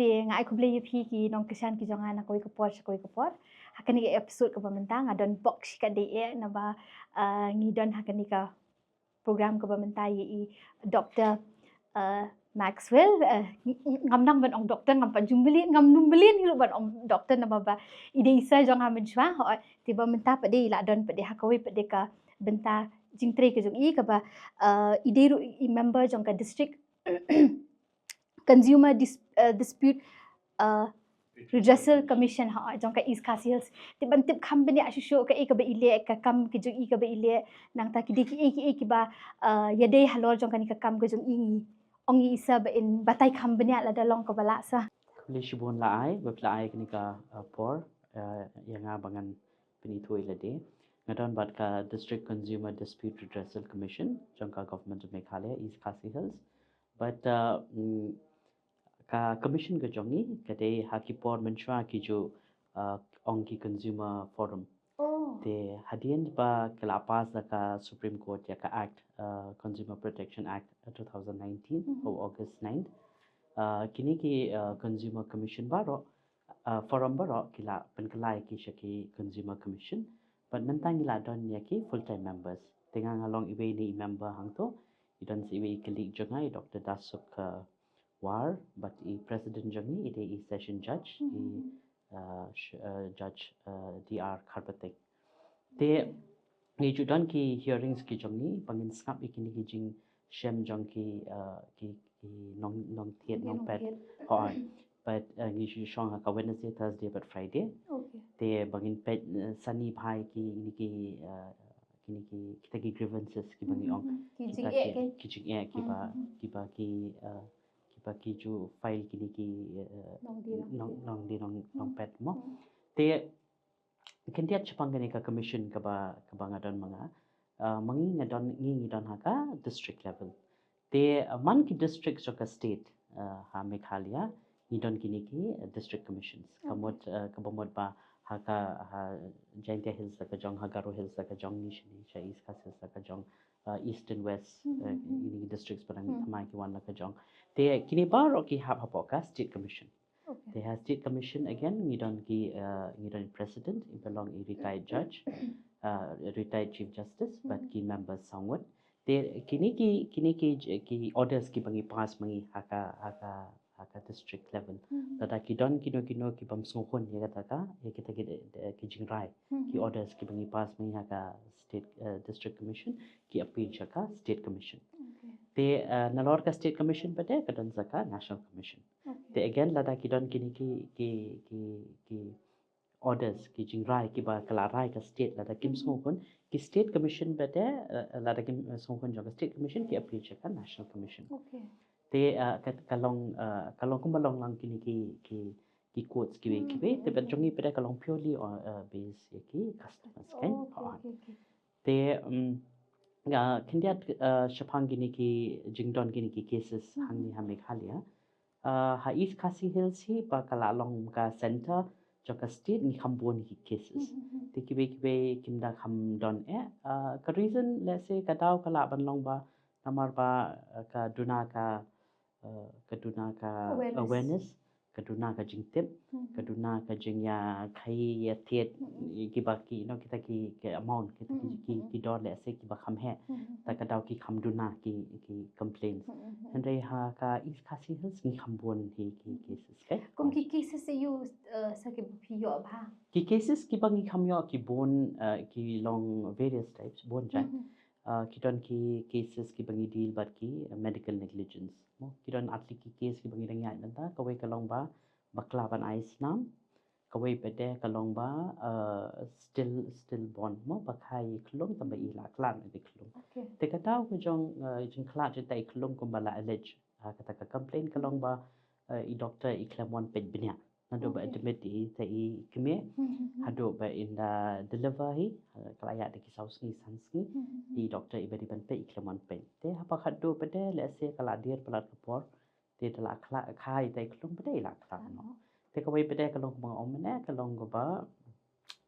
Ti nga aku beli pi ki nong kesan ki jangan aku ikut akan ni episode ke pementang adon box ka de na ba ngidon akan ni ka program ke pementang i Dr. Maxwell ngam nang ban ong doktor ngam pan jumbelin ngam numbelin hilu ban ong doktor na ba ide isa jong ha menjwa ho ti ba menta pa de la don pa de hakawi pa de ka benta jingtre ke jong i ka ba ide ru i member jong ka district consumer dispute redressal commission ha jong ka East Khasi Hills ti ban tip kham bani ashu ka e ka ba ile ka kam ki jong i ka ba ile nang ta ki de ki ba yade halor jong ka ni ka kam ka jong i ong i isa ba in batai kham bani la da long ka bala sa Kuli shibun laai beplai kini ka por yang abangan penitui lade ngadon bat ka District Consumer Dispute Redressal Commission jong ka Government of Meghalaya East Khasi Hills but ka commission ka jongi kade haki por menchwa ki jo ong ki consumer forum te hadien ba kala pas ka Supreme Court ya ka act Consumer Protection Act 2019 of August 9 kini ki Consumer Commission baro forum baro kila penkelai ki shaki Consumer Commission but mentang ila don ya ki full time members tengah ngalong ibe ni member hang to idon si ibe klik jongai Dr. Dasuk war but i president jongi ide i session judge judge DR Karpatek te ni judan ki hearings ki jongi pangin skap ikini ki jing shem jong ki nong thiet nong pet hoi but ni shi shong ka Wednesday Thursday but Friday te bangin pet sunny bhai ki ni ki kini ki kita ki grievances ki bangi ong ki jing ki ba ki ju file kini ki nong pet mo te kendiat chapang kini ka commission ka ba ngadon mga mangi ngadon haka district level te man ki district so ka state ha Meghalaya nidon kini ki district commissions kamot ba haka Jaintia Hills ka jong Hagaro Hills ka jong nishini cha East Khasi Hills ka jong east and west ini districts parang thamai ki wan ka jong te kini bar ki hapoka state commission they have state commission again nidon president belong a retired judge retired chief justice but ki members sangwat te kini ki orders ki bangi pass mangi haka district level tata ki don kino ki bam songkon ya kata ya kita ki jingrai ki orders ki bangi pass mangi haka state district commission ki appeal chaka state commission te nalor ka state commission pate kadon saka national commission te again lada ki don kini ki orders ki jingrai ki ba kalarai ka state lada kim songkon ki state commission pate lada kim songkon jong state commission ki appeal chaka national commission te kalong kumalong lang kini ki quotes ki te but jongi pede kalong purely based ki customers kan te kendiat shapang gini ki jingdon gini ki cases hangni ha Meghalaya ha East Khasi Hills hi pa kalalong ka center joka state ni khambon ki cases te kibe kimda khamdon ka reason let's say ka daw kala banlong ba namar ba ka duna ka awareness kaduna ka jingtip kaduna ka jingya khai ya thiet ki ba ki no kita ki amount ki dor le se ki ba kham he ta ka daw ki kham duna ki complaints andre ha ka East Khasi Hills ni khambon ki cases kai kum ki cases se you sa ki phi yo ba ki cases ki bangi kham yo ki bon ki long various types bon jai kidon ki cases ki bangi deal but ki medical negligence mo kidon atli ki case ki bangi rangai nanta kawai kalong ba bakla ban ais nam kawai pede kalong ba still born mo bakai klong tamba ila klan de klong te kataw ko jong kla je tai klong ko bala allege kata ka complain kalong ba I doctor I klamon ped binya nado ba admit I ta I kime hado ba in deliver hi kalaya de ki sausni sansni I doctor I bari ban pe I klamon pe te hapa hado ba de let's say kala dir palat kapor te tala kla khai tai klong ba de la kla no te ka wai ba de kalong ba omne kalong ba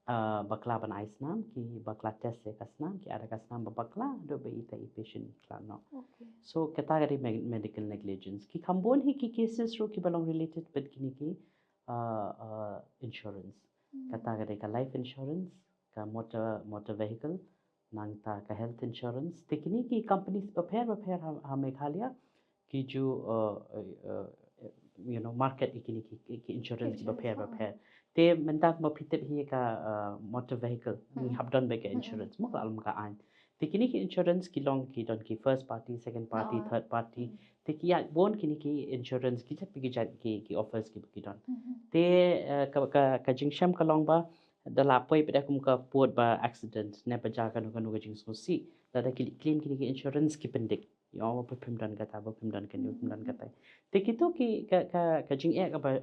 bakla ban ais nam ki bakla test se kasnam ki ada kasnam bakla do be ita I patient klano Okay. so category medical negligence ki kambon hi ki cases ro ki balong related but kini ki insurance category ka life insurance ka motor vehicle nang ta ka health insurance te kini ki companies prepare ha Meghalaya ki ju market ikini ki insurance ki prepare te mentak mo pitip hi ka motor vehicle ni habdon be ka insurance mo alam ka an te kini ki insurance ki long ki don ki first party second party third party te ki ya bon kini ki insurance ki chap ki jat ki offers ki don te ka jingsham ka long ba dala poi pada kum ka pot ba accident ne pa ja kan kan jing so si dada ki claim kini ki insurance ki pendik yo pa pim dan kata ba pim dan kan yo pim dan kata te kitu ki ka jing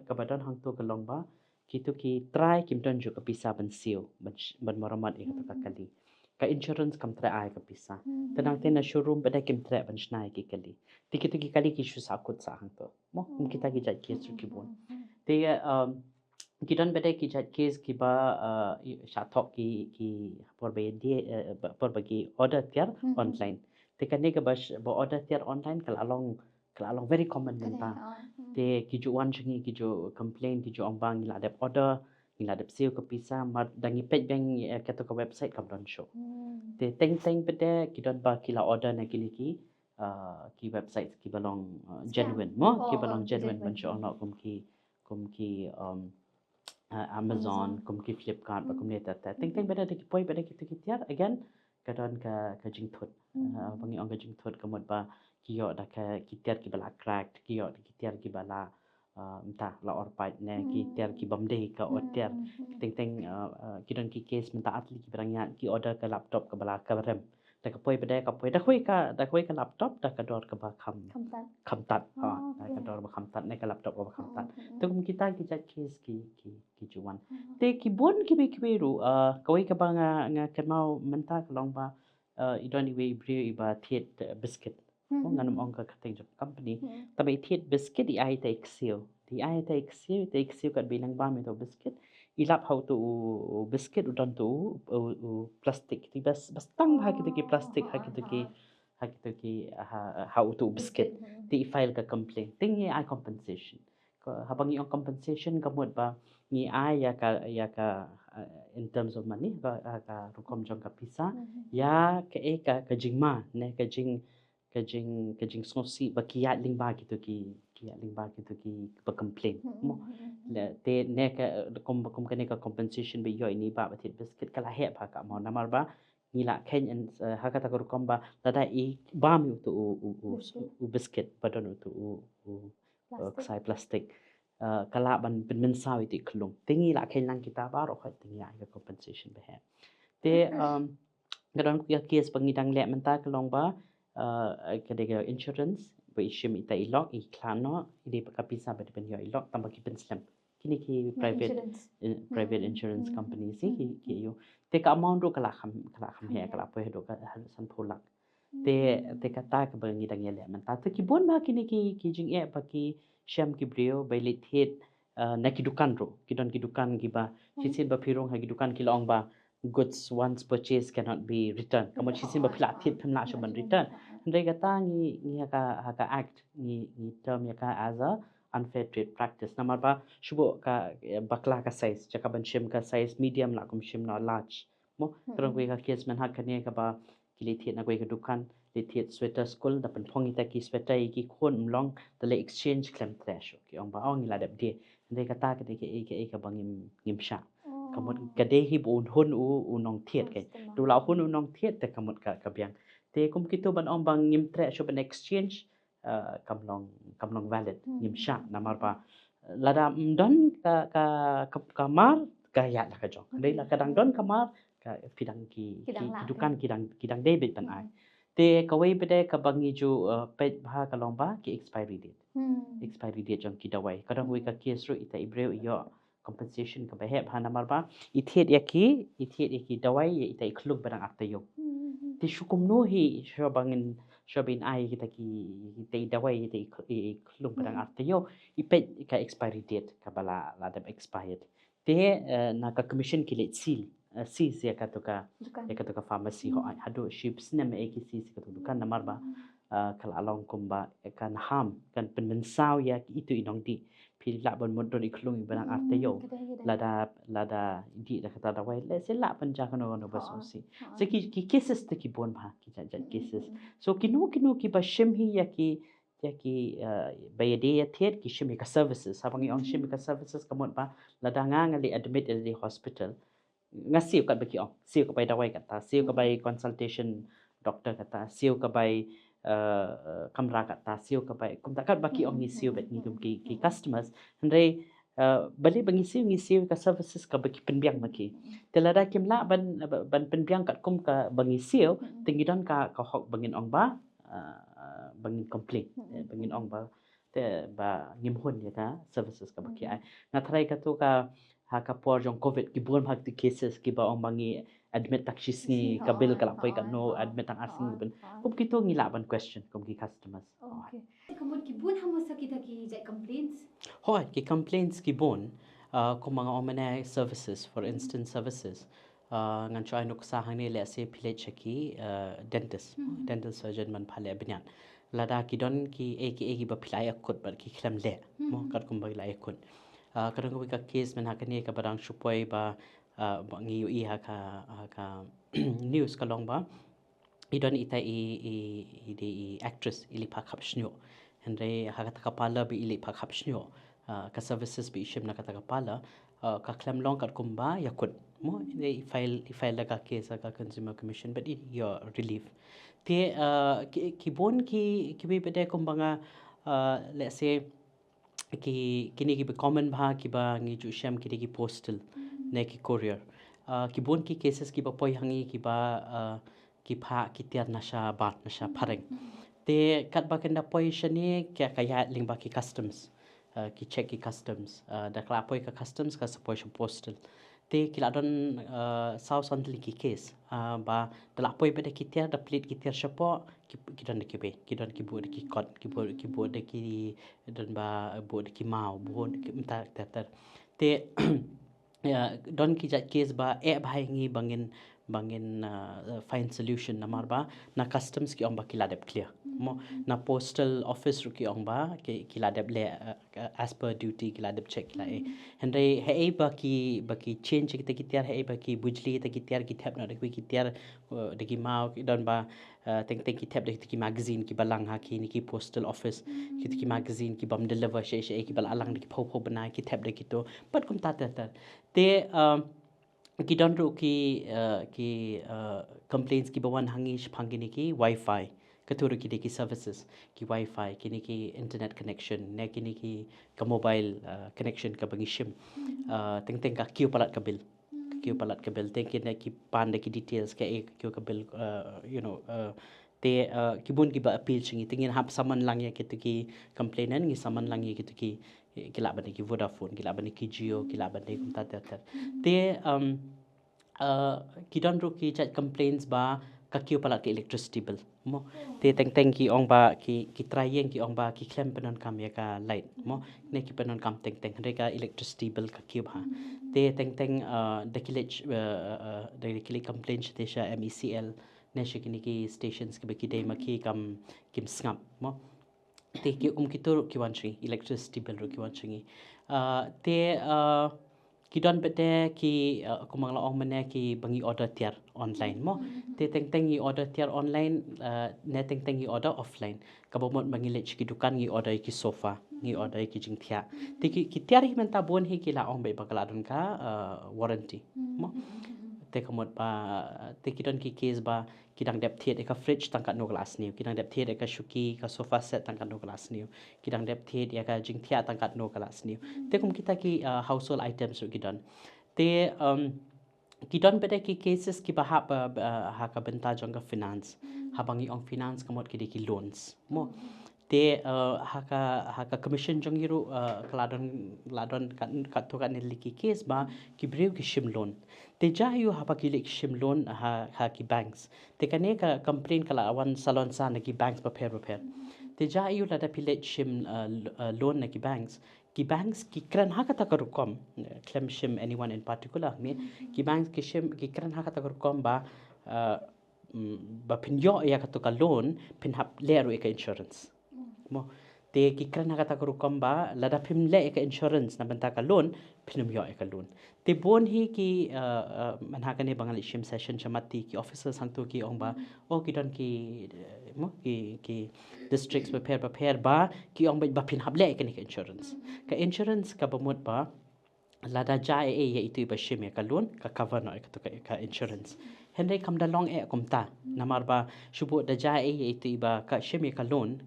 ka ba don hang to ka long ba kitu ki try kim don ju ka pisa ban sio ban maramat e ka kali ka insurance kam tra ai ka pisa tenang tena showroom pada kim tra ban snai ki kali te kitu ki kali ki shu sakut sa hang to mo kita ki jat ki su ki bon te kidan beda ki jat case ki ba shatok ki por be dia por bagi order tiar online te kan ne ka ba order tiar online kal along very common menta te ki ju wan chingi ki ju complain ki ju ombang ila dep order ila dep sale ka pisa ma dangi page bang ka to ka website kam don show te teng beda ki don ba ki la order na ki website ki balong genuine mo ki balong genuine ban show no kum ki Amazon, kum ki Flipkart, ba kum ne ta. Teng beda de ki poi beda ki tiar again kadon ka jing thot. Bangi ong ka jing thot kamot ba ki yo da ka ki tiar ki bala cracked, ki yo ki tiar ki bala entah la or pai ne ki tiar ki bamde ka or tiar teng ki don ki case minta atli ki berangnya ki order ka laptop ka bala ka rem. Da ka poi beda ka poi da koi ka laptop da ka dor ka ba kham tat da ka dor ba kham tat ne ka laptop ba kham tat to kum kita ki jat case ki juan te ki bon ki be ru koi ka ba nga kan mau menta ka long ba I don't we bre I ba thiet biscuit mo nganum ong ka kateng job company tabai thiet biscuit I ta excel ti excel kat bilang ba me to biscuit ilap how to biscuit udon to plastic ti bas tang ha ki plastic ha ki how to biscuit ti file ka complaint ting I compensation habang yung compensation kamot ba ni ya ka in terms of money ka rukom jong ka pisa ya ka jingma ne ka jing sosi ba kiya ling ba ki ba complain mo te ne ka kom ka ne ka compensation be yo ini ba thit biscuit kala he ba ka mo namar ba nila ken ha ka ta rukom ba tada I ba mi to biscuit ba don to sai plastic kala ban ben sawi ti klung tingi la khen lang kita ba ro khat tingi ai compensation be he te gadon ku ya case pangidang le menta klong ba kadega insurance ba ishim ita ilok I klano ide ka pisa ba ben yo ilok tamba ki ben slam kini ki private insurance company si ki yo te ka amount ro kala kham he kala po he do ka san pholak te kata ka bangi dang yele man ta ki bon ma kini ki jing e pa ki sham ki brio bai le thet na ki dukan ro ki don ki dukan ki ba chisin ba phirong ha ki dukan ki long ba goods once purchased cannot be returned kamo chisin ba phila thet phimla shaban return ndai kata ni ha ka act ni term ya ka as a unfair trade practice namar ba shubo ka bakla ka size chaka ban shim ka size medium la kum shim na large mo terong ka case man ha kane ka ba kili thiet na koi ka dukan le thiet sweater school da pen phong ita ki sweater ki khon mlong da le exchange claim trash ki ong ba ong la dab de de ka ta ka de ke bangim sha kamot ka de hi bu hun u nong thiet ke du la hun u nong thiet te kamot ka byang te kum ki to ban ong bang ngim trash ban exchange kamlong valid ngim sha namar ba lada don ka mar ka ya la ka jong de la ka dang don ka mar ka pidang ki dukan kidang debit ban ai te kawai bede ka bangi ju pet bha ka long ba ki expiry date jong ki dawai kadang hui ka case ro ita ibreu yo compensation ka behe bha namar ba ithet ya ki dawai ita ikhluk barang akta yo ti shukum no hi shobin ai kita ki te dawai te ikhluk barang akta yo ipet ka expiry date ka bala la dam expired te naka commission kilit seal ya katuka Dukan. ya katuka pharmacy ho hadu ship snem ki seal katu dukan namar ba kala along kumba kan ham kan penmensau ya itu inong di pila bon modon iklung barang artayo lada di da kata da wai le sela panja kono no basosi so ki cases te ki bon bha ki jat cases so kinu ki ba shim hi ya ki bayade ya thet ki shim ka services habang ong shim ka services kamot ba lada nga ngali admit in the hospital ngasiu kat baki ong siu ka bai dawai kata siu ka bai consultation doctor kata siu ka bai kamra kata siu ka bai kum takat baki ong ni siu bet ni ki customers andre balik bangisiu ka services ka baki penbiang maki telada kimla ban penbiang kat kum ka bangisiu tingidon ka hok bangin ong ba bangin complain bangin ong ba te ba ngimhon ya ka services ka baki ai ngatrai ka tu ka ha ka por jong covid ki bon bhag ti cases ki ba ong bangi admit tak shisni ka bill kala poi ka no admit ang asing ben kum kito ngila ban question kum ki customers okay kamot ki bun hamo sa kita ki jai complaints hoi ki complaints ki bon kum mga omene services for instance services ngan choi nuk sa hang ni le se phile cheki dentist dental surgeon man phale binyan lada ki don ki eki ba philai akut ba ki khlam le mo kat kum ba lai akut kadang ko ka case man hakani ka barang supoi ba ngi i ha ka news ka long ba idon ita i actress ili pa khapshnyo andre ha ka kapala bi ili pa khapshnyo ka services bi shim na ka kapala ka claim long kat kumba yakut mo i file la ka case ka consumer commission but your relief te ki bon ki bi bede kumbanga let's say kini ki common bha ki ba ngi chu sham ki postal ne ki courier ki bon ki cases ki ba poi hangi ki ba ki pha ki tiar nasha bat nasha phareng te kat ba kenda poi shani kya kaya ling ba ki customs ki check ki customs da kla poi ka customs ka support postal te kila don south central ki case ba da poi be ki tiar da plate ki tiar shapo ki don ki don ki bu ki kot ki bu de ki don ba bu ki mau bu ki mta te don ki jat case ba bhai ngi bangin find solution namar ba na customs ki ong ba kila dep clear mo na postal office ru ki ong ba kila dep le as per duty kila dep check la hendre he ba ki change ki tiar he ba ki bujli ki tiar ki thap na de ki tiar de ki mau ki don ba teng ki thap de ki magazine ki balang ha ki ni ki postal office ki magazine ki bam deliver she ki bal alang de ki pho bana ki thap de ki to pat kum ta te ki don ru ki complaints ki bawan hangi shphangini ki wifi katur ki services ki wifi kini ki internet connection ne kini ki ka mobile connection ka bangi shim teng ka kiu palat ka bill teng ki pan ki details ka ka bill te kibun ki ba appeal chingi tingin hap saman lang ya ki complainant ngi saman lang ya ki kila bani ki Vodafone kila bani ki Jio kila bani kum ta te ki don ru ki chat complaints ba ka kiu palat ki electricity bill mo te teng ki ong ba ki trying ki ong ba ki claim penon kam ya ka light mo ne ki penon kam teng re ka electricity bill ka kiu ba te teng the kile complaints te sha MECL ne shikini ki stations ki baki dei maki kim skam mo te ki kitur ki wanchi electricity bill ru ki wanchi te ki don bete ki kumang la ong mane ki bangi order tiar online mo te teng i order tiar online ne teng i order offline ka bomot bangi lech ki dukan ngi order ki sofa ngi order ki jingthia te ki tiar hi menta bon hi ki la ong be bakala dun ka warranty mo te kamot ba te ki don ki case ba kidang dep thiet ka fridge tangkat no glass new kidang dep thiet ka shuki ka sofa set tangkat no glass new kidang dep thiet ka jingthia tangkat no glass new te kum kita ki household items ru kidon te kidon bede ki cases ki ba ha ka benta jong ka finance habangi ong finance kamot ki loans mo te ha ka commission jong yiru ladon kat to kan liki case ba ki brew ki shim loan te ja yu ha pa ki lik shim loan ha ki banks te kane ka complain kala awan salon sa na ki banks prepare te ja yu la da pilet shim loan na ki banks ki banks ki kran ha kata karukom claim shim anyone in particular ni ki banks ki shim ki kran ha kata karukom ba ba pinyo ya kata ka loan pin hap leru ka insurance mo te ki kran ha kata karukom ba lada pim le ka insurance na benta ka loan pinum yo ka loan te bon hi ki man ha kane bangal shim session chamati ki officers hang to ki ong ba o ki don ki mo ki districts prepare ba ki ong ba pin hap le ka ni insurance ka insurance ka bamut ba lada jai ya itu ba shim ya ka loan ka cover no ka insurance henry kam da long komta namar ba shubu da jai ya itu ba ka shim ya ka loan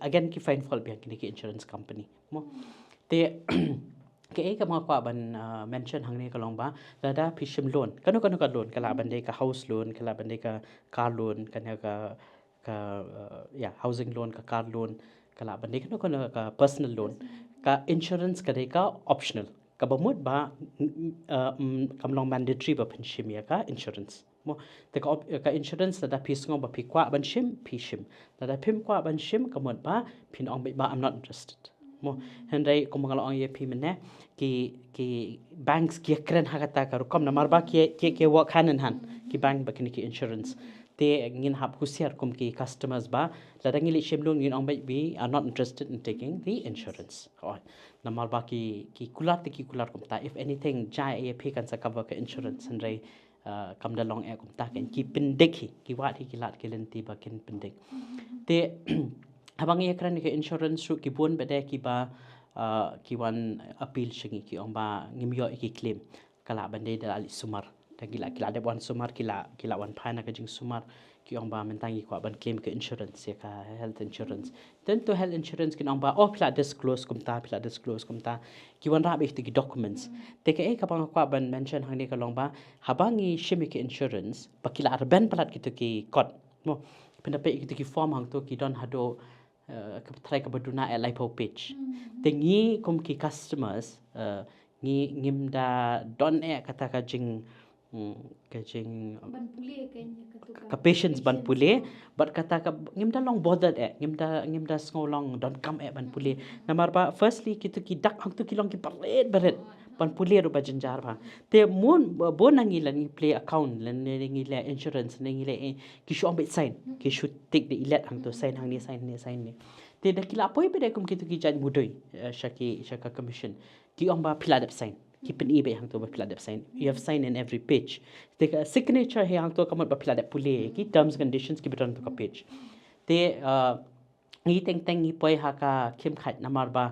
again ki fine fall bi ki insurance company mo te ke ka mga kwa ban mention hang ni ka long ba lada pishim loan kanu ka loan kala ban de ka house loan kala ban de ka car loan kana ka housing loan ka car loan kala ban de kanu ka personal loan ka insurance ka de ka optional ka bamut ba kam long mandatory ba pension ya ka insurance mo te ka insurance da pisngong ba pikwa ban shim pishim da pim kwa ban shim kamot ba pin ong ba I'm not interested mo hendai ko mga ong ye pi mene ki banks ki kren hagata ka kom na marba ki work hand in hand ki bank ba ki insurance te ngin hap husiar kum ki customers ba la dangi shim loan ngin ong ba be are not interested in taking the insurance na marba ki kular kum ta if anything jai ye pi kan sa cover ka insurance hendai kam da long kum ta kan ki pendik ki wat ki lat ki lenti ba kin pendik te habang ye kran ke insurance su ki bon bede ki ba ki wan appeal shingi ki ong ba ngimyo ki claim kala bande da ali sumar da kila de wan sumar kila wan phana ka jing sumar ki ong ba mentangi ko ban claim ke insurance ya ka health insurance then to health insurance ki ong ba pila disclose kumta ki wan ra be ki documents te ke ka bang ko ban mention hang ni ka long ba habangi shimi ke insurance pa kila arban palat ki code mo pendapat ki form hang to ki don hado try ka baduna at lipo page tengi kum ki customers ngimda don kata ka jing ban puli ka patients ban pule but kata ka ngimda long bothered ngimda ngolong don come ban pule namar ba firstly kitu ki dak hang tu ki long ki baret ban pule ro ba jinjar ba te mon bon nangi lan ni play account lan ni le insurance ni le ki show ambit sign ki should take the ilet hang tu sign hang ni sign ni te dak kila poi pe kum kitu ki jan budoi shaka commission ki ong ba pila dap sign ki pen ibe hang tu ba pila dap sign you have sign in every page te signature he hang tu kamot ba pila dap pule ki terms conditions ki beton tu ka page te ngi teng ngi poi ha ka kim khat namar ba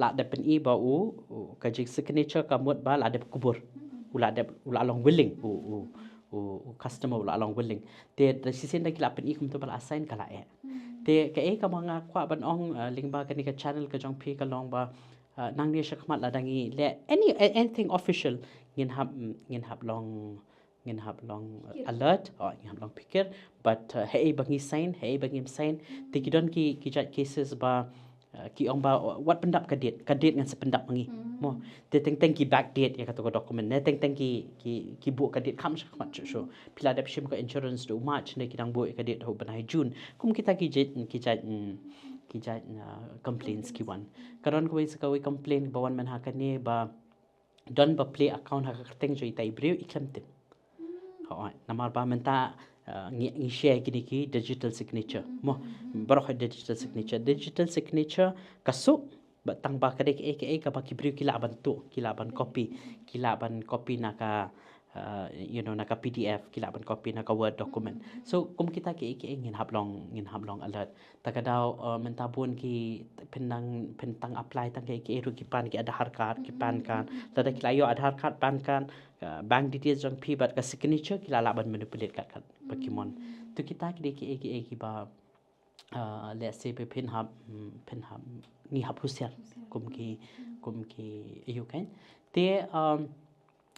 la de pen i ba u ka jik signature ka mot ba la de kubur ula long willing customer ula long willing te decision da kila pen i kum to ba assign kala te ka ka mga kwa ban ong lingba ka ni ka channel ka jong pi ka long ba nang ni shakmat la dangi le anything official ngin hab long alert or ngin hab long pikir but hey bangi sign te kidon ki jat cases ba ki ong ba what pendap ka date ngan sependap mangi mo te teng ki back date ya ka document ne teng ki bu ka date kam shakmat so pila dap shim ka insurance do march ne kidang bu ka date ho banai june kum kita ki jat complaints ki wan karon ko is ka we complain ba wan man ha ka ne ba don ba play account ha ka teng jo itai breu iklam tim namar ba menta ngi share gini ki digital signature mo baroh digital signature kasu batang ba kadek ka ba ki breu kila ban copy na ka naka PDF kila ban copy naka word document so kum kita ki ngin hablong alert takadaw mentabun ki pentang apply tang ki ru ki pan ki Aadhaar card ki pan card tada kila yo Aadhaar card pan card bank details jong pi bat ka signature kila laban manipulate kat Pokemon tu kita ki ba let's say pe pin hub ni hab husiar kum ki ayu kan te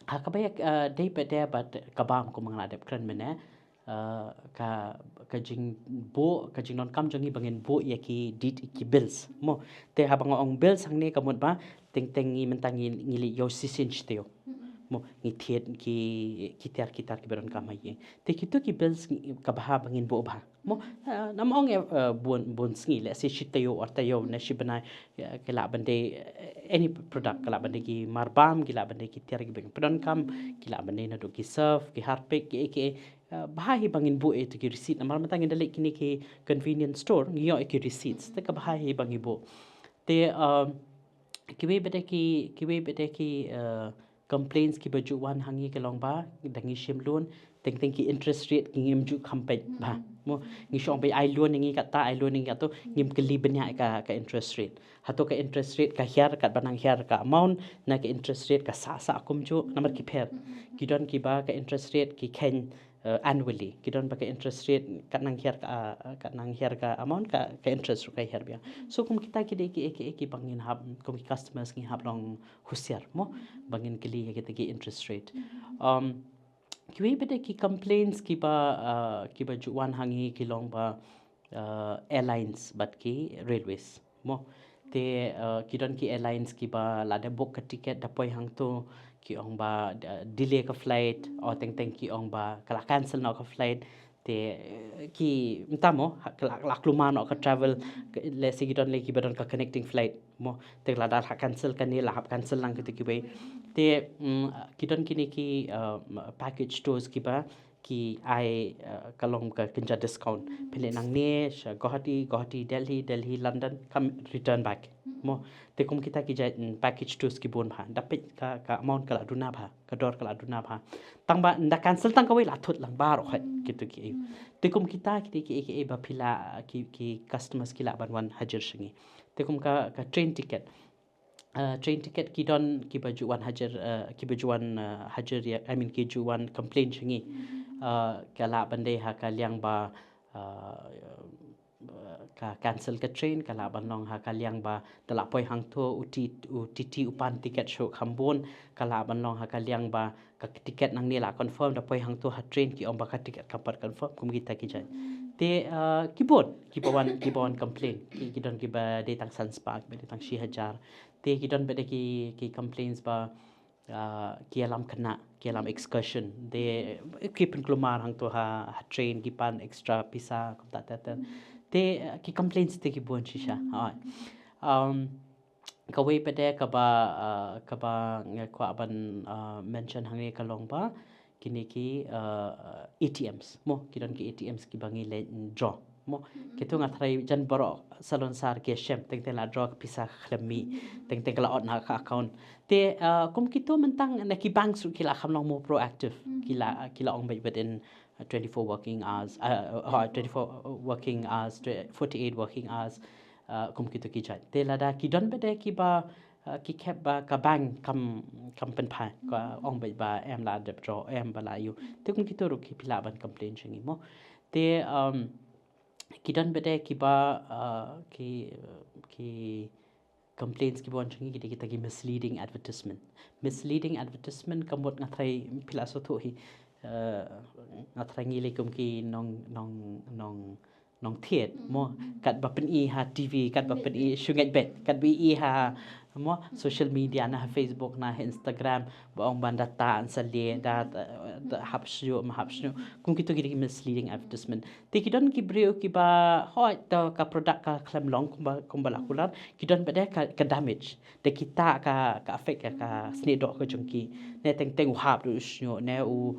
hakabaya day pe day but kabam ko mga adep kran mena ka jing non kam jongi bangin bo ya ki dit ki bills mo te habang ong bills hang ne kamot ba teng ngi mentangi ngili yo sisin steo mo ngi thiet ki kitar ki beron kam ye te kitu ki bills ka bah bangin bo ba mo nam ong bon sngi le se shitayo or tayo na shibana ke la bande any product kala bande ki marbam ki la bande ki tiar ki bang beron kam ki la bande na do ki serve ki harpek ki bahahi bangin bu e to ki receipt namar matang indalik kini ki convenience store ngiyo ki receipts te ka bahahi bangi bu te kiwe bede ki complaints ki baju wan hangi ke long ba dangi shim loan teng ki interest rate ki ngim ju khampet ba mo ngi shong be ai loan ngi kata ai loan ngi to ngim keli benya ka interest rate hato ka interest rate ka hiar ka banang hiar ka amount na ka interest rate ka sa kum ju namar ki pher ki don ki ba ka interest rate ki ken annually kidon pakai interest rate kat nang hiar ka amount ka interest ka hiar bia so kum kita ki bangin hab kum customers ngi hab long husiar mo bangin kili kita ki interest rate kiwi bede ki complaints ki ba juan hangi ki long ba airlines bat ki railways mo te kidon ki airlines ki ba lada book ka ticket da poi hang to ki ong ba delay ka flight or teng ki ong ba kala cancel no ka flight te ki mtamo la kluma no ka travel le si kidon le ki badon ka connecting flight mo te la dar cancel ka ni la cancel lang ki be te kidon kini ki package tours ki ba ki ai kalong ka kinja discount pele nang ne Guwahati Delhi London come return back mo te kum kita ki jai package tours ki bon bha dapet ka amount kala duna bha ka dor kala duna bha tang ba nda cancel tang ka wei la thut lang ba ro khat kitu ki te kum kita ki ba phila ki customers ki la ban wan hajar shingi te kum ka train ticket ki don ki bajuan hajar ki bajuan hajar ya I mean ki juan complaint shingi kala bande ha ka liang ba ka cancel ka train kala banong ha ka liang ba tala poi hang tho uti upan ticket show khambon kala banong ha ka liang ba ka ticket nang ni la confirm da poi hang tho ha train ki om ba ka ticket kampar confirm kum kita ki jai te ki bon complain ki don ki ba de tang Sunspark ba de tang shi hajar te ki don ba de ki complaints ba ki alam kena ki alam excursion de equipment klumar hang to ha train ki pan extra pisa kum ta te ki complaints te ki bon shisha ka wei pede ka ba kwa ban mention hange ka long ba kini ki ATMs mo kidon ki ATMs ki bangi le draw mo kitu nga thrai jan baro salon sar ke shem teng la draw pisa khlami teng la on ha ka account te kum kitu mentang na ki bank su kila khamlong mo proactive kila ong bai within 24 working hours 24 working hours 48 working hours kum kitu ki jai te lada ki don bede ki ba ki khep ba ka bank kam pen phai ka ong bai ba em la de draw em ba la yu te kum kitu ru ki pila ban complain chingi mo te ki don bede ki ba ki complaints ki bon chingi kita ki misleading advertisement kamot ngathai pila so thu hi ngathai ngi le kum ki nong thiet mo kat ba pen i ha TV kat ba pen i shungai bet kat bi i ha mo social media na Facebook na Instagram ba ong ban data an salie dat hapsyo kum kitu ki misleading advertisement ti ki don ki brio ki ba hoi to ka product ka klam long kum ba lakulan ki don bede ka damage de kita ka affect ka snedo ko jungki ne teng hap du snyo ne u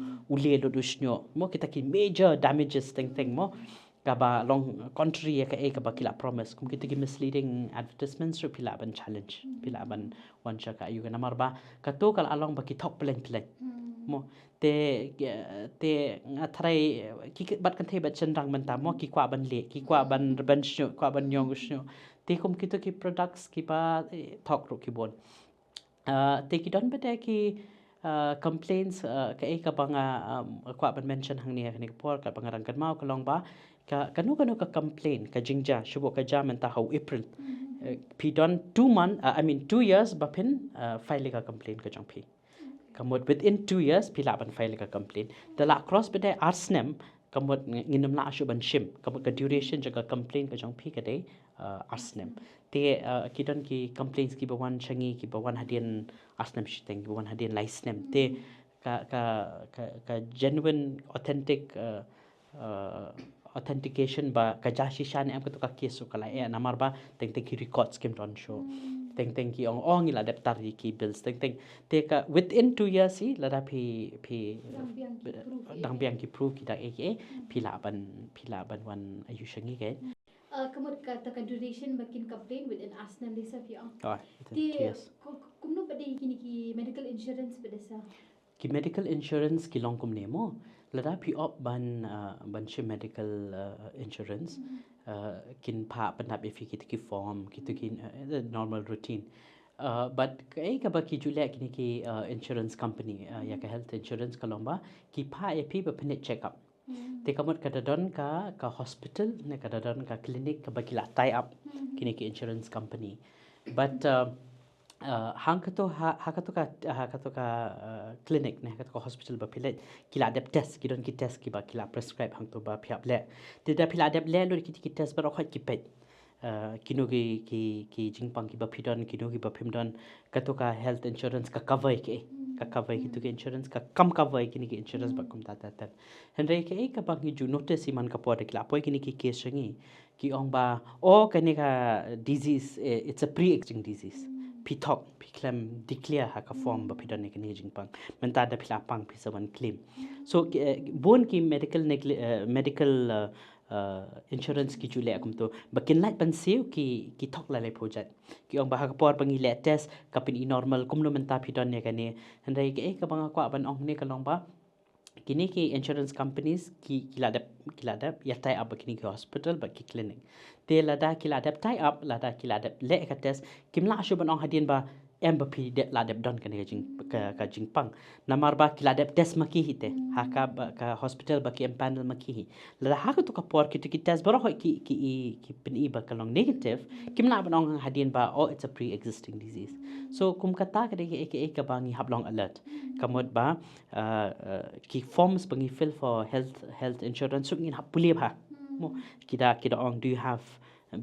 le du snyo mo kita ki major damages teng mo kaba long contrary ka ba kila promise kum kita ki misleading advertisements ru pila ban challenge pila ban wan chaka ayu kana marba ka to kal along ba ki thok plan mo te ngathrai ki bat kan the ba chendang man ta mo ki kwa ban le ki kwa ban shyo kwa ban nyong shyo te kum kita ki products ki ba thok ru ki bon te ki don bete ki complaints ka banga kwa ban mention hang ni ka por ka banga rang kan mau ka long ba kanu ka complain ka jingja shubo ka jam ta how April pi don 2 years ba pin file ka complain ka jong pi kamot within 2 years pila ban file ka complain the la cross bede arsnem kamot nginam la asyo ban shim kamot ka duration jaga complain ka jong pi ka dei arsnem te kidon ki complaints ki bawan changi ki bawan hadian arsnem shiteng ki bawan hadian laisnem te ka genuine authentic authentication ba ka jashi shan em ka to ka kesu kala namar ba teng ki records kim don show teng ki ong ila dep tar ki bills teng te ka within 2 years si lada phi dang biang ki prove ki da eke pila ban wan ayu shangi ke Kamot ka duration makin complain within asnam desa piang. oh Ti kumno pade kini ki medical insurance pedesa. Ki medical insurance ki long kum nemo lada phi op ban shi medical insurance kin pa panap if ki form ki the normal routine but kai ka ba ki jule kini ki insurance company ya ka health insurance ka lomba ki pa epi ba pene check up te kamot ka dadon ka hospital ne ka dadon ka clinic ka ba ki la tie up kini ki insurance company but hang ka clinic ne ka hospital ba pile kila adap test ki don ki test ki ba kila prescribe hang to ba phiap le te da pila adap le lo ki test ba khoi ki pet kino ki jingpang ki ba phidon kino ki ba phimdon ka to ka health insurance ka cover ki to ki insurance ka kam cover ki ni ki insurance ba kum ta henry ke ka bang ju notice man ka pod kila poi ki ni ki case ngi ki ong ba o ka ni ka disease it's a pre-existing disease pitok piklem declare ha ka form ba phidon ni ki jingpang man ta da phila pang pisawan claim so bon ki medical insurance ki jule akum to bakin light ban siu ki thok la le project ki ong ba ha por bangi le test kapin i normal kumno menta phidon ne kani handai ke ka banga kwa ban ong ne ka long ba kini ki insurance companies ki ladap ya tie up kini ki hospital ba ki clinic te lada ki ladap tie up lada ki ladap le ka test kimla shu ban ong hadin ba empathy de ladap don kan ka jingpang namar ba ki ladap test maki hite ha ka hospital ba ki empanel maki la ha ka to ka por ki test ba ro ki pin ba kalong negative kimla ban ong hadin ba oh it's a pre-existing disease so kum kata ka de ke bangi hablong alert kamot ba ki forms bangi fill for health insurance sungin hapuli ba mo kida ong do you have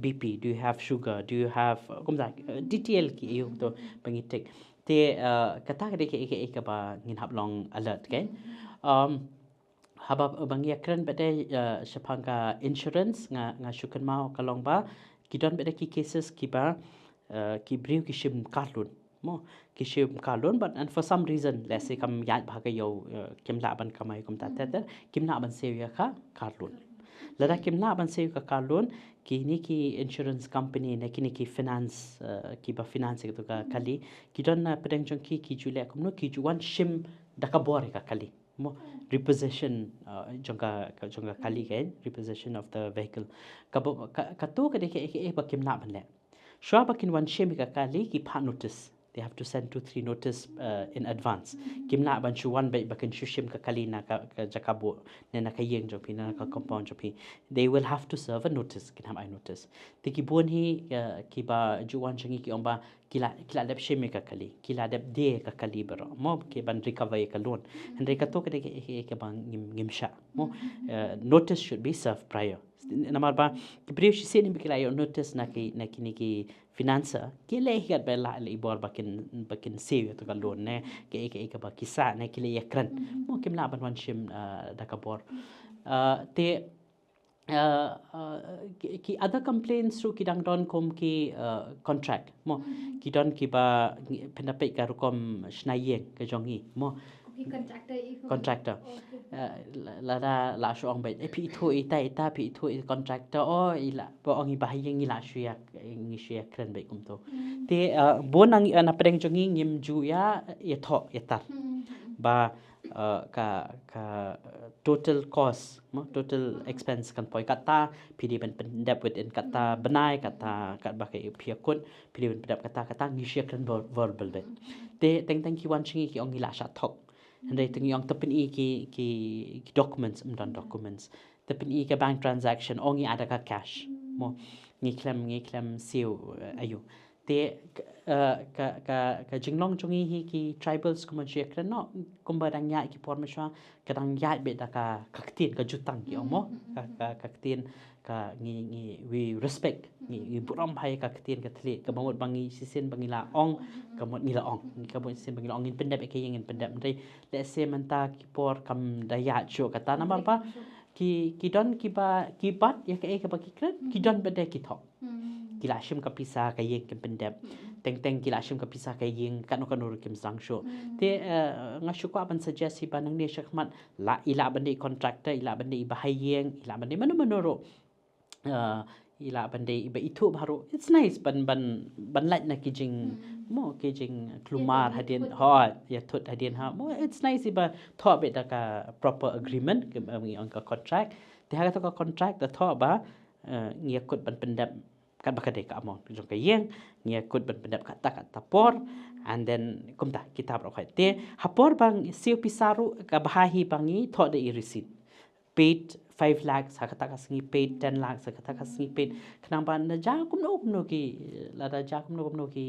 BP, do you have sugar, do you have detail ki yung to pangitik te kata ka ke ba ngin hablong alert kan haba bangi akran bade shapanga insurance nga shukan mau kalong ba kidon bade ki cases ki ba ki briu ki shim karlun mo ki shim karlun but and for some reason let's say kam yat bhaga yo kimla ban kamai kum ta kimla ban seya kha karlun lada kimla ban seya ka karlun ki insurance company ne ki finance ki ba finance to ka kali ki don na pedang jong ki jule akum no ki juan shim dakabore ka kali mo repossession jonga kali kan repossession of the vehicle ka to ka de ke ba kimna ban le shwa ba kin wan shim ka kali ki pa notice they have to send 2-3 notice in advance kimna ban chu one ba kan shushim ka kali na ka jakabo ne na ka yeng jo pi na ka compound jo pi they will have to serve a notice kin ham I notice te ki bon hi ki ba ju wan changi ki omba kila dep shim ka kali kila dep de ka kali baro mo ke ban recover ka loan and ka to ka de ke bang ngimsha mo notice should be served prior namar ba ki brief shi sen bi kila yo notice na ki financer ke le hiat bela le ibor bakin save to ka loan ne ke ba kisa ne ke le yakran mo kim la ban wan shim da ka bor te ki other complaints ru ki dang don kom ki contract mo ki don ki ba penape ka rukom shnayeng ka jongi mo contractor la shong ba pi thu ita pi thu contractor o ila bo ong ba yeng ila shia ngi shia kren ba kum to te bonang na preng jongi ngim ju ya ye tho ye tar ba ka total cost mo total expense kan poi kata pidi ben pendap within kata benai kata kat ba ke pia kun pidi ben pendap kata ngi shia kren verbal bet te teng ki wan chingi ki ong ila sha thok andai teng yong tapin ki documents documents tapin ka bank transaction ongi ada ka cash mo ngi klem siu ayu te ka jinglong chungi hi ki tribals kuma je krano kumba dang ya ki formation kadang ya be da ka kaktin ka jutang ki omo ka kaktin ka ngi we respect ngi buram bhai ka kaktin ka thli ka bamot bangi sisen bangi la ong ka mot ngi la ong ka mot sisen bangi la ong in pendap ke ngin pendap dai le se menta ki por kam da ya chu ka ta namar ba ki don ki bat ya ka ba ki kret ki don ba de ki thok kila shim ka pisa ka yeng kem pendep teng kila shim ka pisa ka yeng kanu kim sang sho te nga shu ko ban suggest hi banang ne shakmat la ila bande contractor ila bande bahayeng ila bande manu ro ila bande iba itu baru it's nice ban light na kijing mo kijing klumar hadin ya thut hadin ha mo it's nice iba tho be da ka proper agreement ke ang ka contract te ha ka contract da tho ba ngia kut ban pendap kan bakade ka amon jong ka yeng ngia kut ban pendap ka tak tapor and then kumta kitab ro te hapor bang siu pisaru ka bahahi bangi tho de receipt paid 5 lakhs hakata ka singi paid 10 lakhs hakata ka singi paid knang ban na ja kumno ki la da ja kumno ki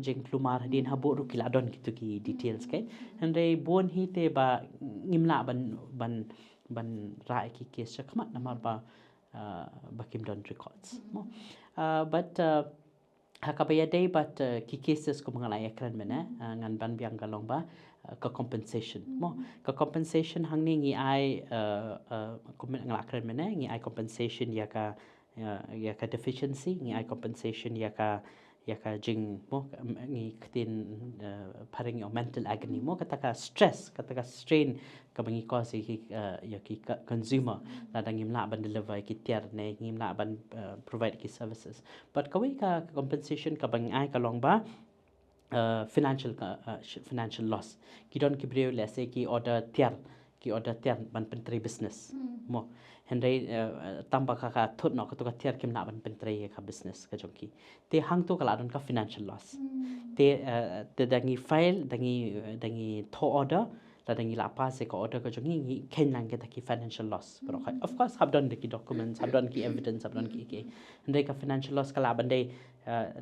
jeng plumar din habo ru kila don kitu ki details ke andre bon hi te ba ngimla ban ra ki case chakmat namar ba bakim don records mo but hakabaya day but ki cases ko mga layakran mena ngan ban biang galong ba ka compensation mo ka compensation hangni ngi ai ngalakran mena ngi ai compensation ya ka deficiency ngi ai compensation ya ka jing mo ngi ktin paring your mental agony mo kataka stress kataka strain ka bangi cause ya ki consumer la dangim la ban deliver ki tiar ne ngim la ban provide ki services but kawi ka compensation ka bangi ai ka long ba financial loss ki don ki breu le se ki order tiar ban pentri business mo hendai tamba ka thut no ka to ka tiar kim na ban pentri ka business ka jonki te hang to kala don ka financial loss te dangi file dangi tho order la dangi la pa se ka order ka jongi ken lang ka ki financial loss pero of course hab don ki documents hab don ki evidence hab don ki hendai ka financial loss kala ban dai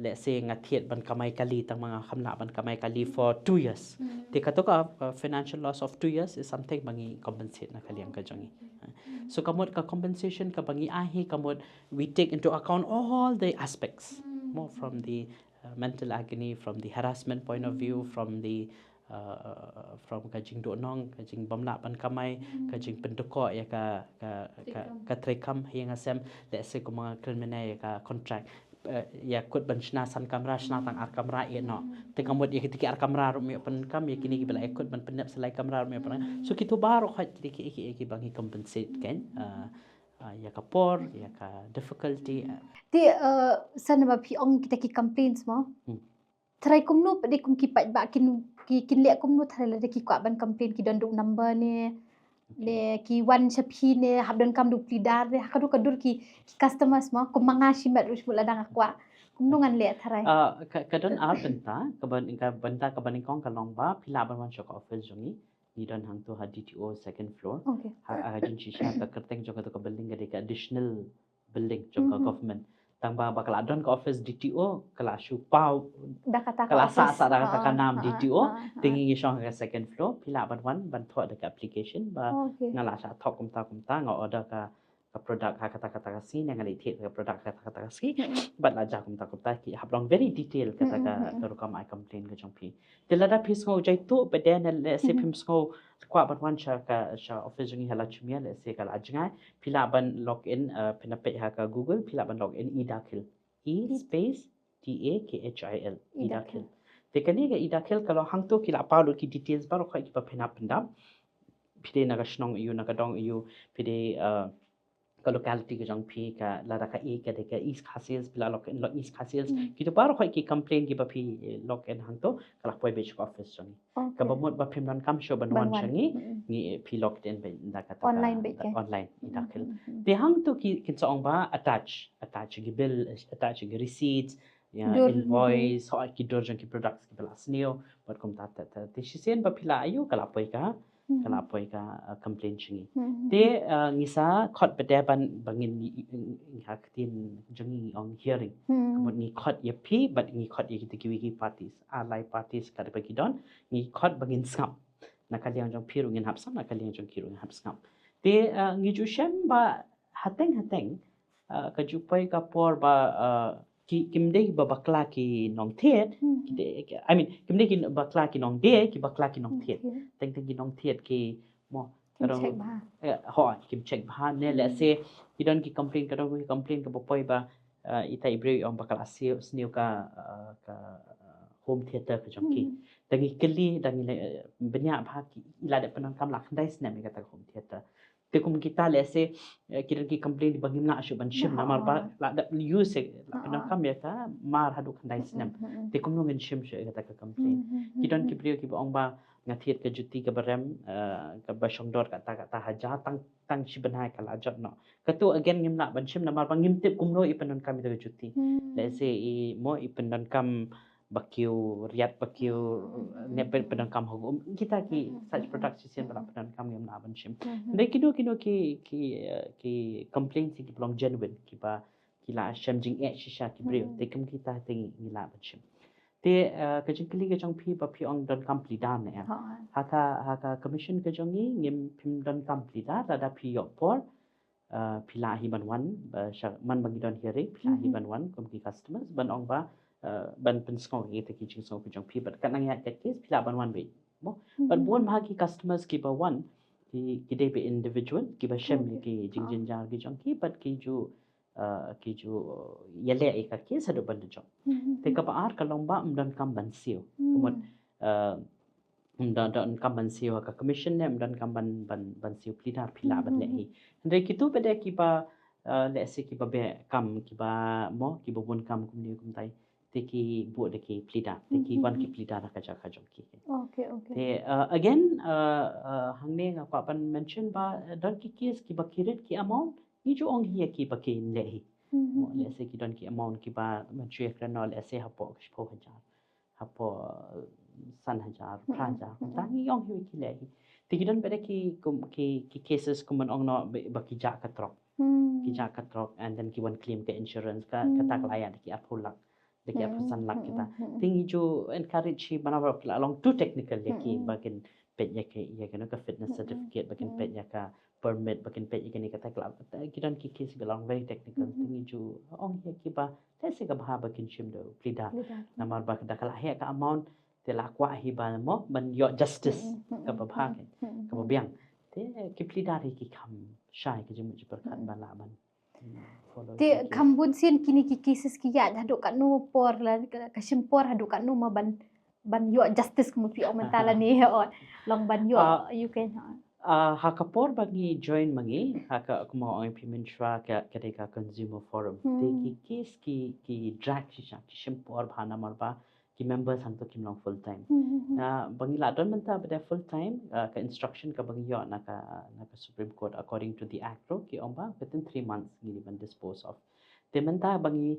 let's say ngathiet ban kamai kali tang mga khamna ban kamai kali for 2 years te ka to ka financial loss of 2 years is something bangi compensate na kali ang ka jongi so kamot ka compensation ka bangi ahi kamot we take into account all the aspects more from the mental agony from the harassment point of view from the from kajing do nong kajing bamla ban kamai kajing pendoko ya ka trekam yang asem let's say ko mga criminal ya ka contract ya kut ban shna san kamera shna tang ar kamera e no te kamot ya kitiki ar kamera ro me pen kam ya kini bela ekut ban pendap selai kamera me pen so kitu baro khat ki bangi compensate kan ya ka por ya ka difficulty ti san ba phi ong kita ki complaints mo try kumno pade kum ki pat ba kin le kumno thare la ki kwa ban complain ki don du number ne le ki wan chapi ne habdon kam du plidar ne hakadu kadur ki customers mo kum manga shimat rus mula dang akwa kumno ngan le tharai kadon ar benta ka ban kong kalong ba phila ban wan shok office jongi ni don hang to ha DTO second floor okay ha jin shisha ka kerteng jok ka building ka additional building jok ka government tang ba bakal adon ka office DTO kala shu pau dakata kala sa da ka nam DTO tingi shong ka second floor phila ban tho da ka application ba ngala sa thok kum ta nga order ka product ha kata si ngali the ka product kata si but la ja kum ta ki hablong very detail kata ka ru kam I complain ka jong pi tilada phis ngo jai tu pe den le se phim ngo kwa ban wan sha office jing hala chumia le se kala ajnga phila ban log in phina pe ha ka google phila ban log in idakil space DAKHIL idakil te kani ga idakil kalau hang to kila pa lo ki details ba ro khai ki pa phina pendam phide na ga shnong yu na ga dong yu phide ka locality ka jong phi ka la da ka e ka de ka east khasils bila lok in east khasils ki to bar khoi ki complain ki ba phi lok in hang to kala poi be office jong ka ba mot ba phim ran kam show ban wan changi ni phi lok in be da ka ta online idakil te hang to ki chong ba attach ki bill attach ki receipts ya invoice ho ki dor jong ki products ki bala sneo but kom ta te shi sen ba phila ayu kala poi ka kala poi ka complain chingi te ngisa khot bede bangin haktin jangi on hearing kamot ngi khot ye pi but ngi khot ye ki wiki parties alai parties ka de don ngi khot bangin skam nakaliang jong piru ngin hapsam nakaliang jong kiru ngin hapsam te ngi ju shem ba hateng ka ju poi ka por ba ki kimde ba bakla ki nong thiet I mean kimde ki bakla ki nong de ki bakla ki nong thiet teng ki nong thiet ki mo Kim check ba ho kim check ba ne le se ki don ki complain ka don ki complain ka poi ba ita ibre om bakla sniu ka home theater ka jong ki tangi keli dangi banyak ba ki ila de penang kam lak dai snap ka ta home theater te kum kita le se kiran ki complain di bangim na ashu ban shim na mar ba la da use la penang kam ya ka mar hadu khandai snap te kum no ngin shim she ka ta complain ki don ki brio ki ba ong ba ngathiet ka juti ka barem ka ba shongdor ka ta haja tang shi banai ka la jot no ka tu again ngim na ban shim na mar bangim te kum no ipan kam ta juti le se i mo ipan kam bakiu riat bakiu ne pedang kam hogum kita ki such production bala pedang kam ngam na ban shim dai kino ki complaint ki belong genuine ki ba ki la sham jing e shisha ki brio te kum kita te ngila ban shim te ka jing kli ka jong pi ba pi ong don kam pli dan ne haka commission ka jong ni ngim pim don kam pli da da pi yok por pila hi ban wan man bagi don hearing pila hi ban wan kum ki customers ban ong ba ban pen skong ki te ki jing so ki jong pi but kan ya te kes pila ban wan be mo but bon ma ki customers ki ba wan ki de be individual ki ba shem ki jing jin jar ki jong ki but ki ju yele e ka kes ado ban jong te ka ba ar ka long ba dan kam ban siu kumot dan kam ban siu ka commission ne dan kam ban siu plida pila ban le hi ndai ki tu bede ki ba le se ki ba be kam ki ba mo ki ba bon kam kum ni kum tai te ki bu de ki plida te ki wan ki plida na ka ja ka jong ki okay te again hangne nga pa pan mention ba dan ki kes ki ba kiret ki amount ni ju ong hi ki ba ki le hi mo le se ki don ki amount ki ba ma chue kranol le se hapo shpo hajar hapo san hajar praja ta ni ong hi ki le hi te ki don bede ki cases kuman ong no ba ki ja ka trop ki ja ka trop and then ki wan claim ka insurance ka tak layan ki apulak deki apasan lak kita tingi ju encourage hi banawa along too technical ki bakin pet ya ka fitness certificate bakin pet ya ka permit bakin pet ya ni kata klab kidan ki case belong very technical tingi ju ong ya ki ba tese ka bah bakin shim do plida namar ba ka kala he ka amount te la kwa hi ba mo ban yo justice ka ba bha ka ba biang te ki plida ri ki kham shai ki jimu ji par khat ba la ban te kambun sin kini ki cases ki ya hadu kat nu por la ka shimpor hadu kat nu ma ban yo justice kumu pi o mentala ni on long ban yo you can haka por bagi join mangi haka kuma ang pimentra ka ka consumer forum te ki case ki drag shisha ki shimpor bhana marba ki members han to kim long full time na bangi la don menta bada full time ka instruction ka bangi yo na ka supreme court according to the act ro ki omba within 3 months ni ban dispose of te menta bangi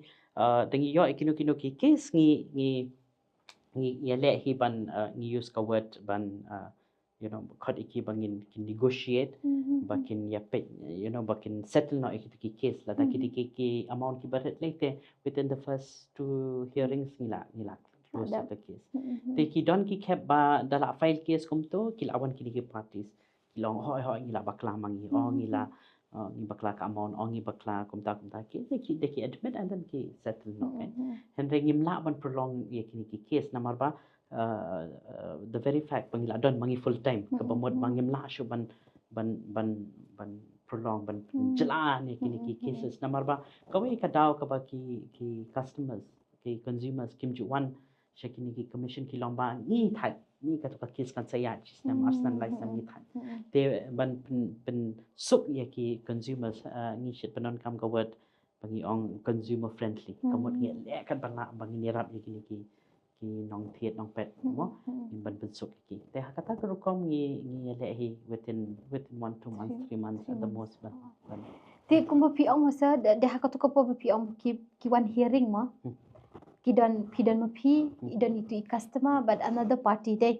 tangi yo ikino ki case ni yale hi ban ni use ka word ban khot iki bangin kin negotiate bakin yape bakin settle no iki case la da ki amount ki baret late within the first 2 hearings nila close the case te ki don ki khep ba dala file case kum to ki lawan ki parties long hoi ngila bakla mangi ngila ni bakla ka amount ngi bakla kumta ki de ki admit and then ki settle no henry ngimla ban prolong ye ki case namar ba the very fact bangila don mangi full time ka bamot mangim la shu ban prolong ban jala ne ki cases namar ba kawai ka daw ka ba ki customers ki consumers kim ju wan shakini ki commission ki lomba ni thai ni ka to ka case kan saya system arsan lai sam ni thai te ban pen suk ye ki consumers ni shit panon kam ka word bangi ong consumer friendly kamot nge le kan bana bangi ni rap ye ki nong thiet nong pet mo in ban suk ki te hakata ka rukom ni le hi within 1 2 months 3 months at the most ban te kumba pi ong sa de hakatu ko po pi ong ki one hearing ma kidan ma pi idan itu customer but another party day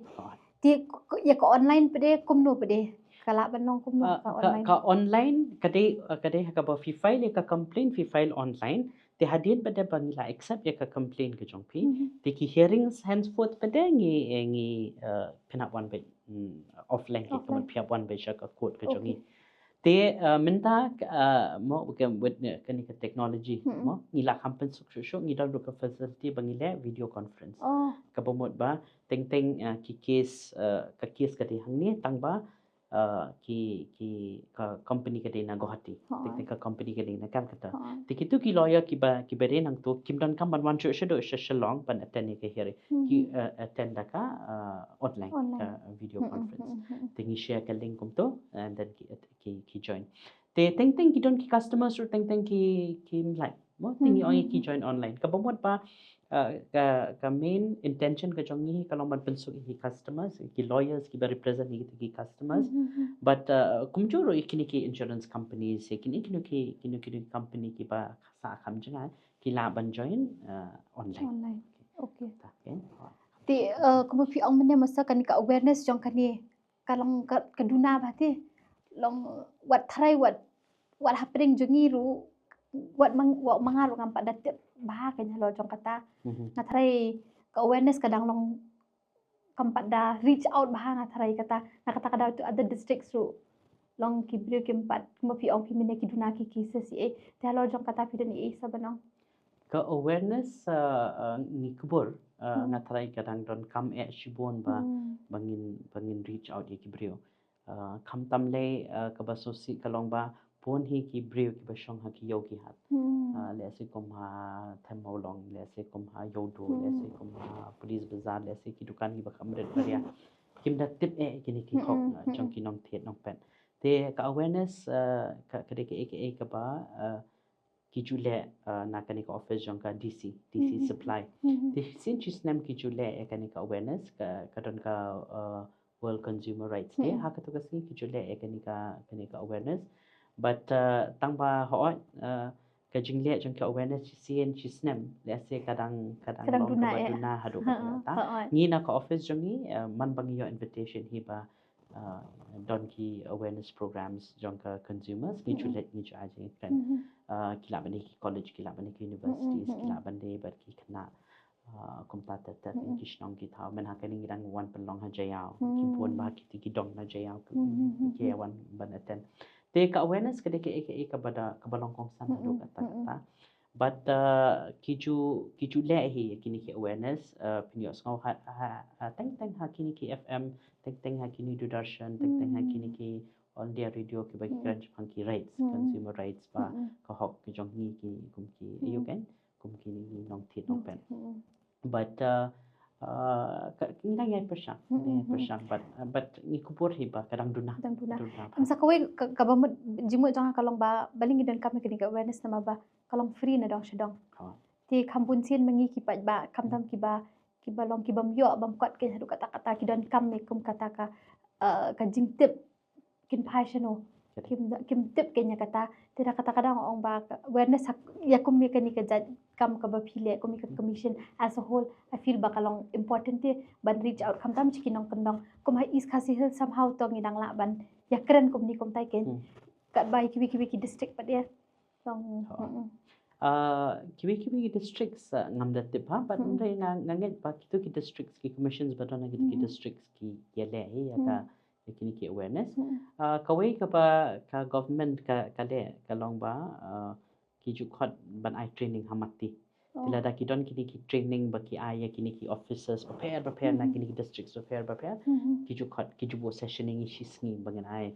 Ti ya ko online pede kumno pede. Kala banong kumno ka online. Ka online kadai ka ba fi file ka complain fi file online te hadin pada bangila accept ya ka complain ke jongpi te ki hearings henceforth pada ngi kena one by offline ke kaman pihak one by ka court ke jongi te minta mo with kani ka technology mo ngila kampen suk ngidal do ka facility bangila video conference ka bomot ba teng ki case ka case ka di hangni tangba ki ka company ka din na Guwahati ka company ka din na Calcutta tikitu ki lawyer ki ba din ang tu kim dan kam ban wan shu do shalong ban attend ke here ki attend ka online video conference tingi share ka link kum to and then ki join te teng ki don ki customers ru teng ki like mo tingi oi ki join online ka bomot ba ka main intention ka jongi kalau man pensuk ki customers ki lawyers ki ba represent ki customers but kumjuro ikini ki insurance companies kini company ki ba sa kham janga ki la ban join online okay ti kumu pi ong mene masa kan ka awareness jong kani kalong kaduna ba ti long wat thrai wat happening jongi ru wat mangaru ngam pada bah kanya lo jong kata ngathrai ka awareness kadang long kampat da reach out bah ngathrai kata kada tu other districts ru long kibrio kimpat kumapi ong pimine kiduna ki cases te lo jong kata pidan sa banong ka awareness ni kubur ngathrai kadang don kam shibon ba bangin reach out ye kibrio kham tamle ka basosi kalong ba pon hi ki brio ki basong ha ki yogi hat le se kom ha thamolong le se kom ha yodo le se kom ha police bazaar le se ki dukan ki ba khamret baria kim da tip kini ki khok chong ki nong thet nong pen te ka awareness ka kade ke ka ba ki jule na kani ka office jong ka DC supply te sin chisnam ki jule kani ka awareness ka don ka World Consumer Rights Day ha ka to kasi ki jule kani ka awareness but tangba ho ka jingle jong ka awareness sien chisnam le se kadang long ka duna hadu ka ni na ka office jong ni man bang yo invitation hi ba don ki awareness programs jong ka consumers ni jule ni ja je kan kila bani ki college kila bani ki universities kila bani bar ki khna kumta tat ki shnong ki thaw men ha kani rang wan pelong ha jayao ki bon ba ki dong na jayao ki wan ban attend te ka awareness ka ka bada ka balong kong san do kata but kiju le hi kini ki awareness pinyo ngau ha teng ha kini ki FM teng ha kini Dudarshan teng ha kini ki all India radio ki ba ki ki rights consumer rights ba ka hok ki jong ni ki kum ki you can kum ki ni nong thit nong pen but ngai persang but ni kubur hi ba kadang duna sa kawai ka ba jimu jang kalong ba baling dan kami kini ka awareness nama ba kalong free na dong sedong ti kampun sin mengi ki pat ba kam tam ki ba long ki bam yo bam kwat ke hadu kata ki dan kam me kum kata ka jing tip kin passion kim tip kenya kata tidak kata kadang ong ba awareness ya kum me kani ka kam ka ba phile kum ka commission as a whole I feel ba kalong important te ban reach out kam tam chikinong kendong kum ha is khasi somehow to ngidang la ban ya keren kum ni kum tai ken kat bai kiwi district pat ya long kiwi districts ngam da tip ha but ndai nganget ba kitu ki districts ki commissions ba dona ki districts ki yele ya ka kini ki awareness kawai ka ba ka government ka le ka long ba ki ju khot ban ai training hamati tila da ki don kini ki training ba ki ai kini ki officers prepare na kini ki districts prepare ki ju khot ki ju bo sessioning shi sngi bangan ai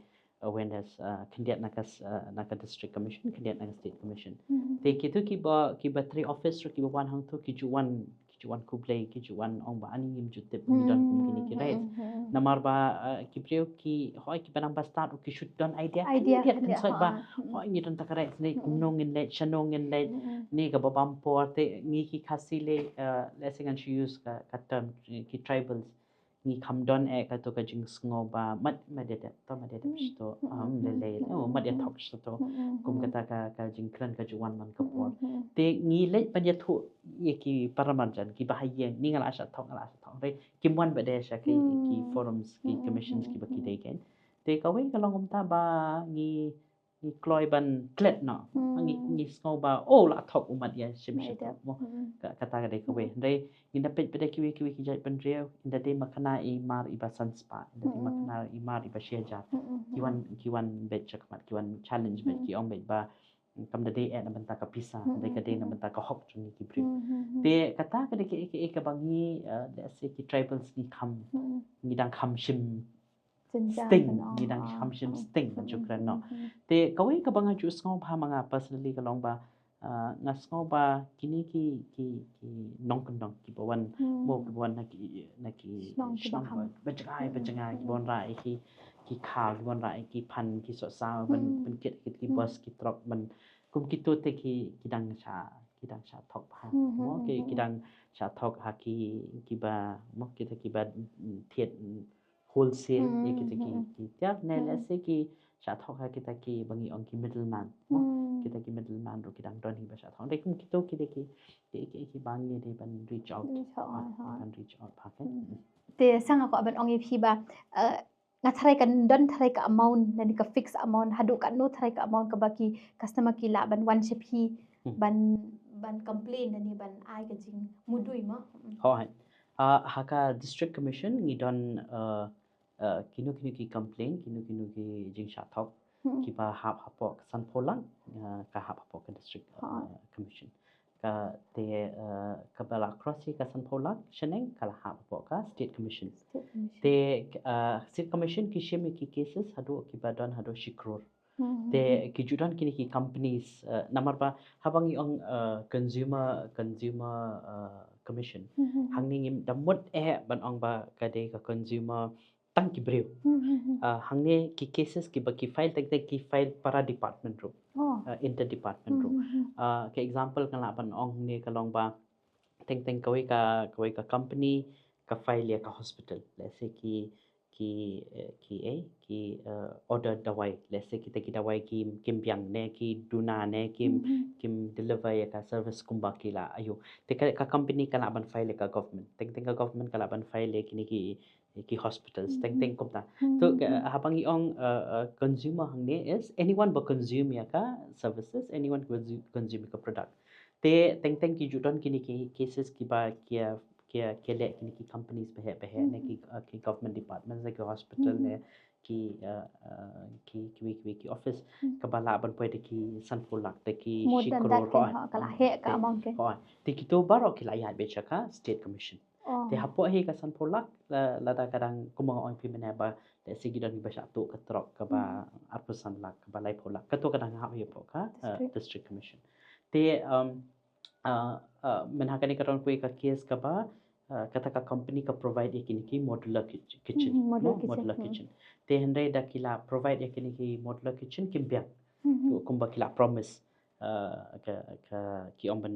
awareness kandiat naka district commission kandiat naka state commission te kitu ki ba three office ki ba wan hang tu ki ju wan kublai ki ju wan ong ba ani yim ju tip ni don kini ki right namar ba ki preo ki hoi ki banang ba start ki shoot don idea kan so ba hoi ni don takare ni kumnong in le chanong in le ni ka ba bam por te ni ki khasi le lesing and use ka term ki tribals ngi kham don ka to ka jing sngo ba mat dia to mat dia sto le mat dia thok sto kum kata ka jing kran ka juan man ka por te ngi le pa dia thu ye ki paraman jan ki bahaya ni ngala asha thok re kim wan ba de sha ki forums ki commissions ki ba ki de ken te ka we ka long ta ba ngi kloi ban klet no ngi sngo ba la thok umat ya shim mo kata ka de ka we re inda pet pet kiwi ki jai pan reu inda de makana i mar i ba sunspa inda de makana i mar i ba sheja kiwan bet chakmat kiwan challenge bet ki ong bet ba kam da de na banta ka pisa de ka de na banta ka hok chung ki pri te kata ka de ke ka bangi let's say ki tribals ni kham ni dang kham shim sting ni dang kham shim sting ban chukran no te ka we ka banga chu sngo pha manga personally ka long ba ngas ngo ba kini ki nong kendong ki bawan mo bawan na ki snong ba jangai ki bon rai ki kha ki bon rai ki pan ki so sa ban ki bus ki truck ban kum ki to te ki dang sha thok pha mo ki dang sha thok ha ki ba mo ki ba thiet wholesale ki tyak ne la se ki sha thok ha ki bangi ong ki middleman mo kita ki middleman ro kidang don hi ba sha thong de kum kito ki bang ni de ban reach out pa kan te sang ako aban ong iphi ba nga tharai kan don tharai ka amount nani ka fix amount hadu kan no tharai ka amount ka baki customer ki la ban wan shephi ban complain nani ban ai ka jing mudui ma hai haka district commission ngi don kinu ki complain kinu ki jing sha thok ki ba hapok san pholang ka hapok ka district commission ka te ka bala crossi ka san pholang sheneng ka hapok ka state commission te state commission ki shemi ki cases hadu ki ba don hadu shikror te ki judan kini ki companies namar ba habangi ong consumer commission hangning damot ban ong ba ka de ka consumer tang ki brew hangne ki cases ki ba ki file tak ki file para department ro inter department ro ke example kala ban ong ne kalong ba teng kawai ka company ka file ya ka hospital let's say ki order dawai let's say kita ki dawai kim piang ne ki duna ne kim deliver ya ka service kumba kila ayo te ka company kala ban file ka government teng ka government kala ban file kini ki hospitals teng kumta so habangi ong consumer hangne is anyone but consume ya ka services anyone who consume ka product te teng ki judon kini ki cases ki ba kia le kini ki companies pe ne ki government departments ne ki hospital ne ki office ka bala ban poi de ki sanpulak de ki shikro ro kala he ka amount ke te ki to baro ki la ya be chaka state commission te hapo he ka sanpulak la da kadang kumang ong pi mena ba de sigi don ba sha to ka trok ka ba arpusan lak ka ba lai pholak ka to kadang ha he po ka district commission te men hakani karon ko ka case ka ba kata ka company ka provide ekini ki modular kitchen modular kitchen te hendre da kila provide ekini ki modular kitchen kimbyak kumba kila promise ka ki om ban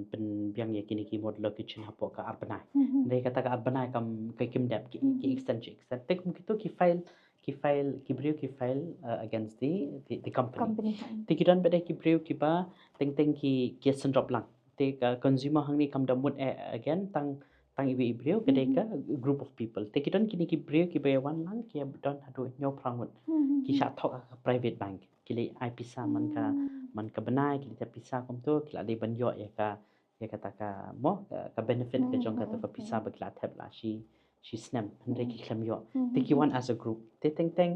biang ekini ki modular kitchen hapo ka arbanai hendre kata ka arbanai kam ka kimdap ki extension te kum kito ki file against the company te kidan beda ki brew ki ba teng ki sen drop lang te consumer hangni kam da mut again tang iwi brew kede ka group of people te kidan kini ki brew ki ba wan lang ki don hadu nyo prangut ki sha thok private bank kile ai pisa man ka banai ki ta pisa kom to kila de ban yo ya kata ka mo ka benefit ka jong ka pisa ba kila thep la she snap hande ki klam yo te ki one as a group te teng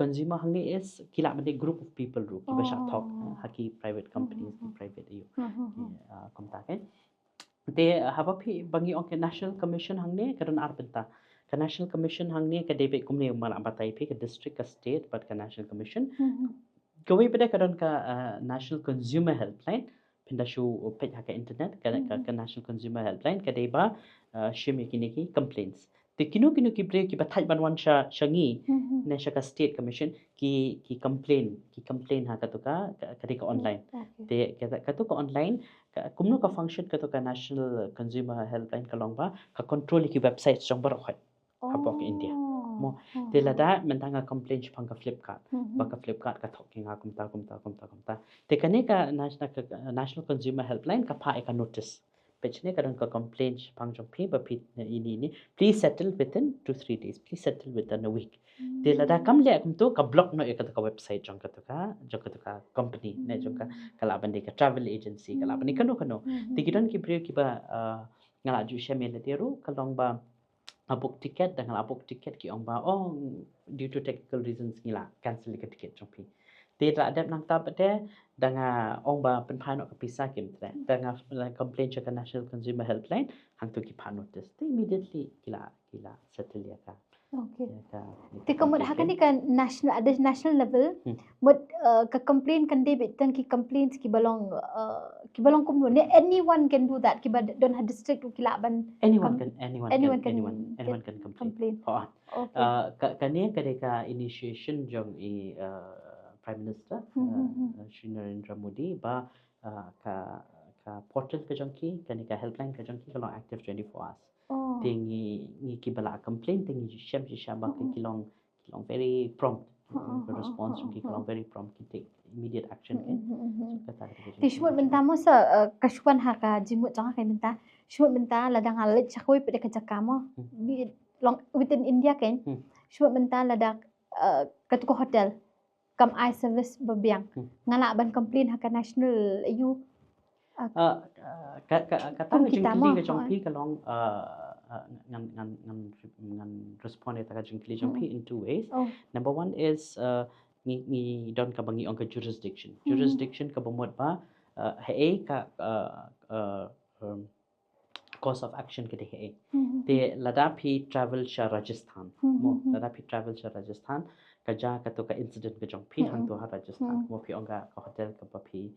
consumer hangni is kila made group of people ru ki ba sha thok haki private companies ki private you kom ta ken te haba phi bangi on ke national commission hangne karon arbenta ka national commission hangne ka debe kumne mala batai phi ka district ka state but ka national commission kawai pada karon ka national consumer helpline pinda shu page ha ka internet ka national consumer helpline ka deba shimi kini ki complaints te kinu ki break ki bathai banwan shangi ne shaka state commission ki complain ha ka to ka online te ka to ka online kumno ka function ka to ka national consumer helpline ka longba ka control ki website jong bar khoi habok India mo Oh. te lada mentanga complaint pang ka Flipkart Mhm. baka Flipkart ka thok kinga kumta te kane ka national consumer helpline ka pha ka notice pechne ka ka complaint pang jong phi ba phi ini please settle within 2-3 days please settle within a week te lada kam le kum to ka block no ka website jong ka company ne jong ka kala ban ka travel agency kala ban kano te gidan ki pre ki ba ngala ju shame le deru kalong ba abuk tiket dengan abuk tiket ki ong ba due to technical reasons ngila cancel ka tiket jong phi te ra adap nang ta pate dengan ong ba pen phan ka pisa kim tre dengan complaint ka national consumer helpline hang to ki phan notice te immediately kila settle ya ka Okay. ya ka Te kamut hakan ni kan national ada national level mut ka complain kan de bitan ki complaints ki balong kum ne anyone can do that ki don't have district ki laban anyone anyone can complain complain. Okay. kane ka initiation jong prime minister Shri Narendra Modi ba ka portal ka jong ki kane ka helpline ka jong ki kalong active 24 hours Oh. tingi ki bala complaint tingi shem ba ki long very prompt response ki long very prompt ki take immediate action ke so kata Ti shmut benta mo sa kashwan ha ka jimut jang ka benta shmut benta ladang alit chakoi pede ka jakamo long within India kan shmut benta ladak katuko hotel kam eye service babiang ngala ban complain ha ka national you kata Kung ka kita jong mo, kili ka jong oo. pi kalong ngan respond ta ka jong kili jong pi in two ways oh number one is ni don ka bangi on ka jurisdiction ka bomot ba he ka course of action ke he te Ladakh travel sha Rajasthan mo Ladakh travel sha Rajasthan ka ja ka to ka incident ka jong phi hang to ha Rajasthan mo phi onga ka hotel ka pa phi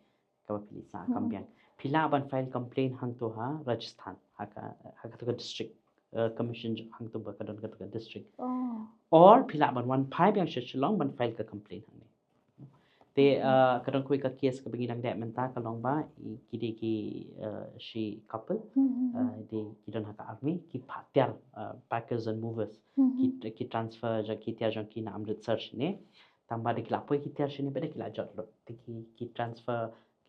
sa kambyang phila ban file complaint hang to ha Rajasthan ha ka to ka district commission hang to ba ka don ka to ka district oh or phila ban one phai byang shillong ban file ka complaint hang te kadang kui ka case ka bagi nang dek menta ka long ba kidi ki she couple de ki don haka army ki phatyar packers and movers ki transfer ja ki tia jong ki na Amritsar ne tamba de kila poi ki tia shine bede kila jot lo te ki transfer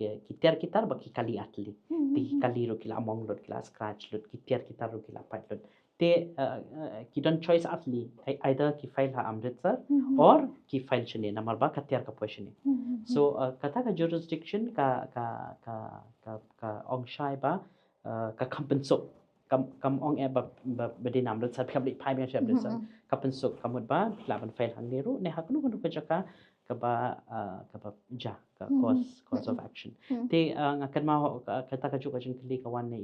ki tiar kitar ba ki kali atli te ki kali ro kila among lot kila scratch lot ki tiar kitar ro kila pat lot te ki don choice atli either ki file ha Amritsar or ki file shine namar ba ka tiar ka poi shine so kata ka jurisdiction ka ong shai ba ka compensate kam ong e ba bedi nam lut sa pham li phai me shem sa compensate kamut ba laban fail hang neru ne haknu kunu ka jaka ka ba ja ka cause of action te ngakan ma kata ka juga jing kli ka wan ne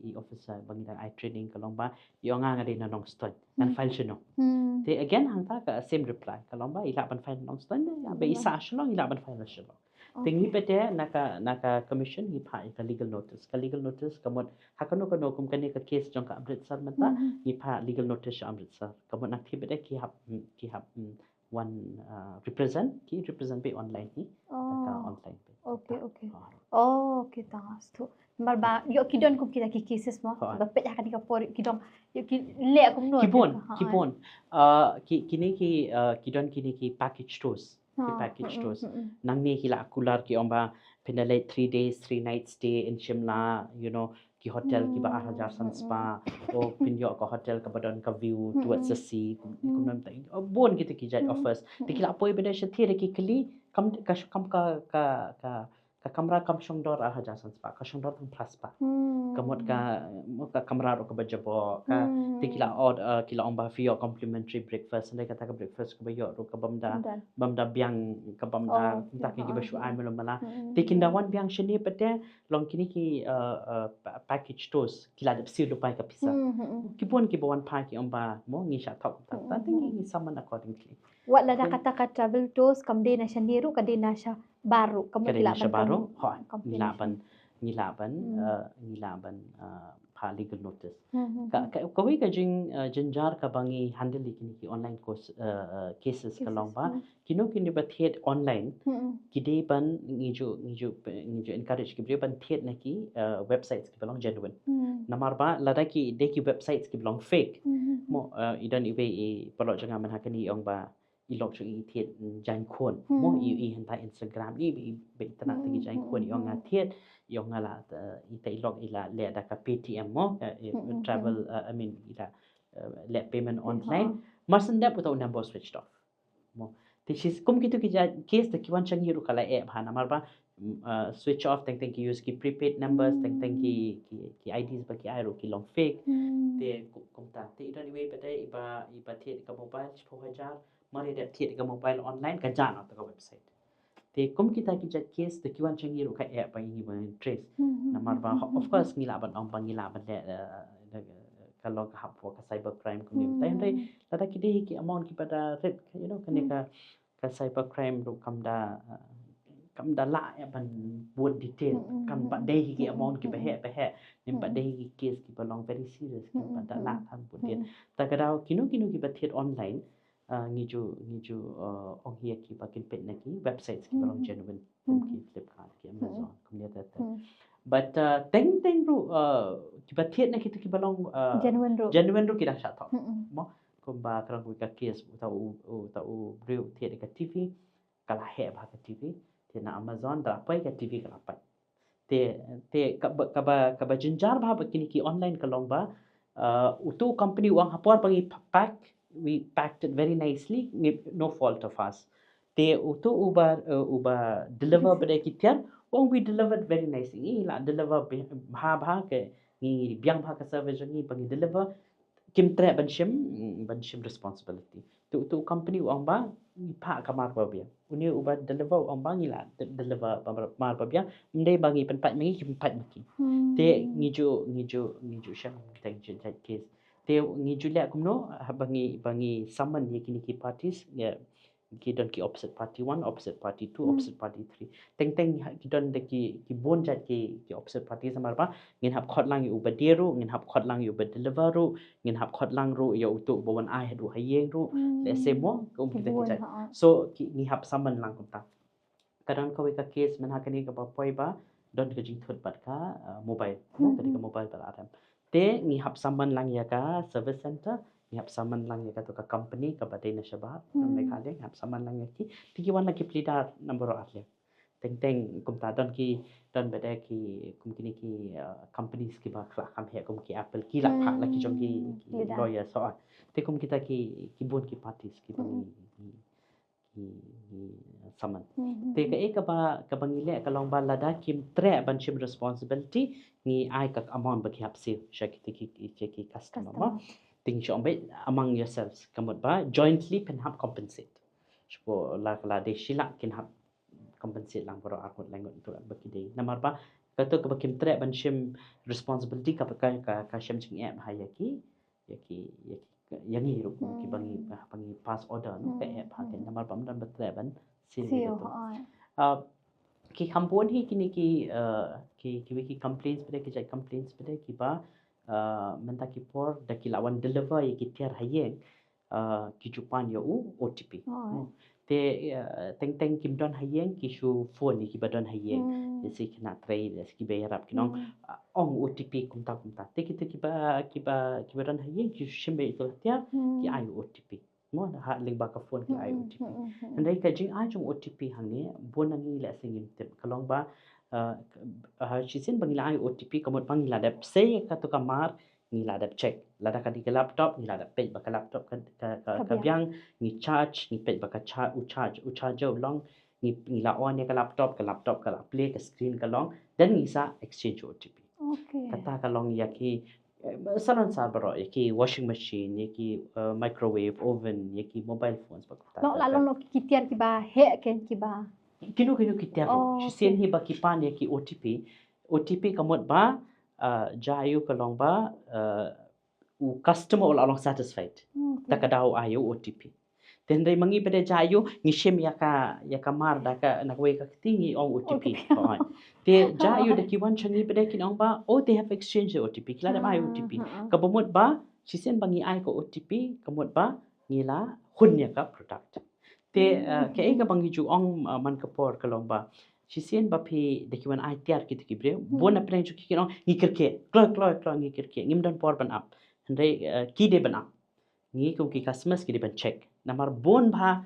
i officer bangida I training ka long ba yo nga ngade na nong stone kan file shino te again hang ta ka same reply ka long ba ila ban file nong stone be isa shlong ila ban file shlong tingi pete naka commission hi pha ka legal notice kamot hakano kano kum kani ka case jong ka Amritsar mata hi pha legal notice Amritsar kamot nak thi pete ki hap one represent be online hi taka online pe okay okay tangas tu marba yo kidon kum kita ki cases mo bapet akan ka por kidong yo ki le kum no kibon kini ki kidon kini ki package tours nang ni kila akular ki omba penalay 3 days 3 nights stay in Shimla ki hotel ki ba Rajarsan spa o pinyo ka hotel ka badon ka view towards the sea kumnam ta bon kita ki jai offers tikila poi beda shathi ki kli kam ka kamra kam shongdor Rajarsan spa ka shongdor tam plus pa kamot ka kamra ro ka bajabo ka tikila od kila omba fio complimentary breakfast ndai kata ka breakfast ka bayo ro ka bamda biang ka bamda ta ki ba shu ai melo mala tikinda wan biang shini pete long kini ki package tours kila de siu lupai ka pisa kibon ki bon pa ki omba mo ngi sha thok ta tingi saman accordingly wala da kata ka travel tours kam de na sha niru ka de na sha baru kamu Kadai kila Sha baru ban nilaban pha legal notice ka we ka jing jinjar ka bangi handle ki online course cases ka long ba kini ba thiet online kide ban ngi jo encourage ki ban thiet na ki websites ki belong genuine namar ba lada ki de ki websites ki belong fake mo idan ibe polo janga man hakani ong ba ilok chu i thiet jan khon mo i hentai Instagram i be tana tagi jan khon i ong thiet i ong la i te ilok ila le da ka PTM mo travel I mean ila le payment online masan da puto number switched off mo this is kum kitu ki case the kiwan changi ru kala app ha namar ba switch off teng teng ki use ki prepaid numbers teng teng ki IDs ba ki airo ki long fake te kum ta te idan iwe pete iba thiet ka mobile 4000 mari da thiet ka mobile online ka jana ta website te kum kita ki case the kiwan changi ru ka app ba ngi ba trace namar ba of course ngila ban ong bangila ban le kalau ka happo ka cyber crime kum time dai lada ki de ki amount ki pada red you know kane ka cyber crime ru kam da la ya ban buat detail kan ba de ki amount ki behe nim ba de ki case ki belong very serious ki pada la tham buat dia ta ka dau kinu ki ba thiet online ngiju ong hia ki ba kin pet na ki websites ki belong genuine ki Flipkart ki Amazon kum dia ta but teng ru ki ba thiet na ki belong genuine ru ki dah sha tho mo kum ba krang ku ka case tau breu thiet ka TV kala he ba ka TV te na Amazon da pai ka TV kala pai te ka ba jinjar ba kini ki online ka long ba utu company wang hapor pangi pack we packed it very nicely no fault of us te utu uba deliver bade ki tiar wang we delivered very nicely la deliver bha ke ni biang bha ka service ni pangi deliver kim tre banshim responsibility tu company wang ba pha kamar ba bia uni uba deliver wang ba ngila deliver mar ba bia mde bangi penpat mengi kim pat maki te ngiju sham thank you that case te ngiju le kumno bangi summon ye ki parties ya ki don ki opposite party 1 opposite party 2 opposite party 3 teng ki don de ki bon jat ki opposite party samar ba ngin hab khot lang yu ba deru ngin hab khot lang yu ba deliver ru ngin hab khot lang ru ya utu bon ai hadu hayeng ru le semo kum kita ki jat so ki ni hab summon lang kum ta kadang ko ka case man hakani ka ba poi ba don ka jing thot bat ka mobile mo ka ka mobile ba atam te ni hab summon lang ya ka service center ni hab saman lang ya ka company ka badai na siya ba may kale hab saman lang ya ki tiki wan lagi plida number atle teng kum ta don ki don badai ki kum kini ki companies ki ba khla kam he kum ki Apple ki la phak la ki jong ki lawyer so te kum kita ki bon ki parties ki saman te ka ka bangile ka long ba lada kim tre ban shim responsibility ni ai ka amount ba ki hab se shaki ki customer ma ting shom be among yourselves kamot ba jointly pen hab compensate spo la de shila kin hab compensate lang boro akot lang tu ba ki de namar ba ka to ka kim tre ban shim responsibility ka shim ching em ha yaki yang ni ru ki bangi pass order no ka app ha ken namar bam dan betre ban sio ki hampon hi kini ki complaints pede ki jai complaints pede ki ba menta ki por da ki lawan deliver ki tiar hayeng ki jupan yo OTP te teng kim don hayeng ki shu phone ki badon hayeng si kena trai ki bayarap kinong ong OTP kum ta te ki ba don hayeng ki shimbe to tia ki ai OTP mo ha ling ba ka phone ki ai OTP andai ka jing ai jong OTP hangne bonangi la singim te kalong ba ha chisin bangila ai OTP kamot bangila dap say ka to kamar ni la dap check la da ka di laptop ni la dap page ba ka laptop ka biang ni charge ni page ba ka charge long ni la on ka laptop ka la play ka screen ka long then ni sa exchange OTP kata ka long ya ki salan sa baro ya ki washing machine ya ki microwave oven ya ki mobile phones ba ta la long ki tiar ki ba he ken ki ba kinu ki tiar sen hi ba ki pan ya ki OTP kamot ba jayu ka long ba u customer all along satisfied ta ka daw ayo OTP Tendai mangi pada jayu ngishim ya ka mar da ka nakwe ka tingi ong OTP. Right. Te jayu da ki wan changi pada kin ong ba they have exchanged the OTP. Kila da mai OTP. Ka bomot ba sisen bangi ai ko OTP kamot ba ngila hunya ka product. Te ke ka bangi ju ong man ka por kalong ba sisen ba phi da ki wan ai tiar ki ki bre bon na preng ju ki ong ngikirke klo ngikirke ngim dan por ban up. Handai ki de ban up. Ngi ko ki customers ki ban check namar bon bha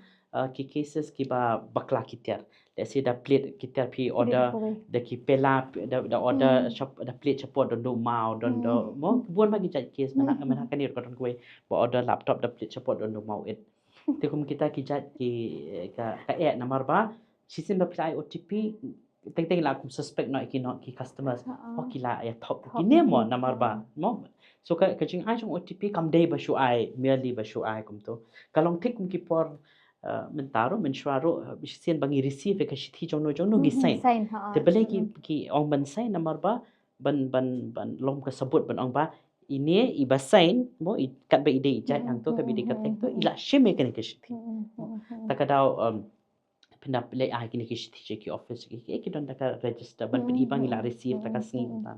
ki cases ki ba bakla ki tiar let's say da plate ki tiar phi order da ki pela da order shop da plate support don do mau don do mo bon ba ki jat case mana mana kan ko don ko ba order laptop da plate support don do mau it te kum kita ki jat ki ka namar ba sisim ba play OTP teng la kum suspect no ki customers kila ya top ki ne mo namar ba mo so ka jing ai jong OTP kam dei ba shu ai merely ba shu ai kum to kalong thik kum ki por mentaro mensuaro sien bangi receive ka shithi jong no gi sign te bele ki ong ban sign namar ba ban lom ka sabut ban ong ba ini iba sign mo kat ba ide jat ang to ka bi kat to ila shime ka ne ka shithi takadao pinap le ai kini ki shithi ki office ki don da ka register ban pi bang ila receive ta ka sing ta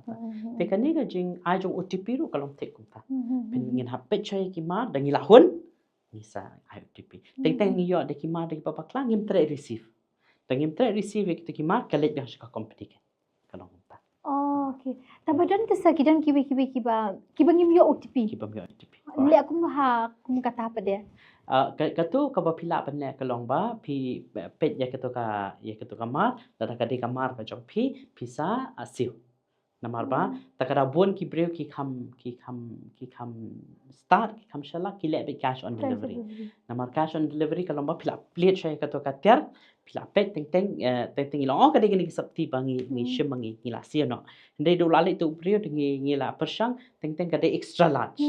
te ka ne ga jing ai jong OTP ru kalong thik kum ta pin ngin hapet chai ki ma dang ila hun nisa ai OTP teng yo de ki ma de pa klang ngim tre receive dang ngim tre receive ki ma ka le ga ka company ke kalong ta okay tabadan ta sa kidan kiba ngim yo OTP ki bam yo OTP le akum ha kum kata pa de katu ka ba pila ban ne kalong ba phi pet ya ka ma da ka de ka mar ba jong phi sa asiu namar ba takara bon ki breu ki kham start ki kham shala ki le be cash on delivery namar cash on delivery kalong ba pila plate shay ka to ka ter pila pet teng ilong ka de ni sabti bangi ni shimangi ni la sia no ndai do la le tu breu ngi la persang teng ka de extra large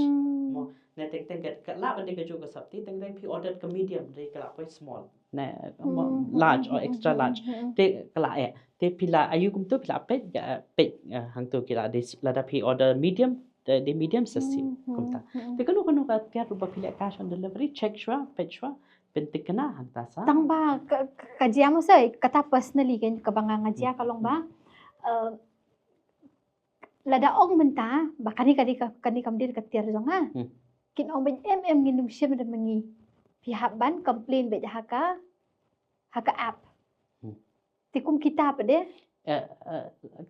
na teng ka la ban de ka jo ka sabti teng phi order ka medium de ka la poi small na large or extra large te kala te pila ayu kum tu pila pet hang tu kila de la da phi order medium de medium sasi kum ta te kanu ka kya ru ba pila cash on delivery check shwa pet shwa pentik kana hang ta sa tang ba kajia mo sai kata personally kan ka banga ngajia kalong ba lada ong menta ba kani kam dir ka tiar jong ha kin ong ben ngin shim da mangi pihak ban complain be haka app tikum kita pa de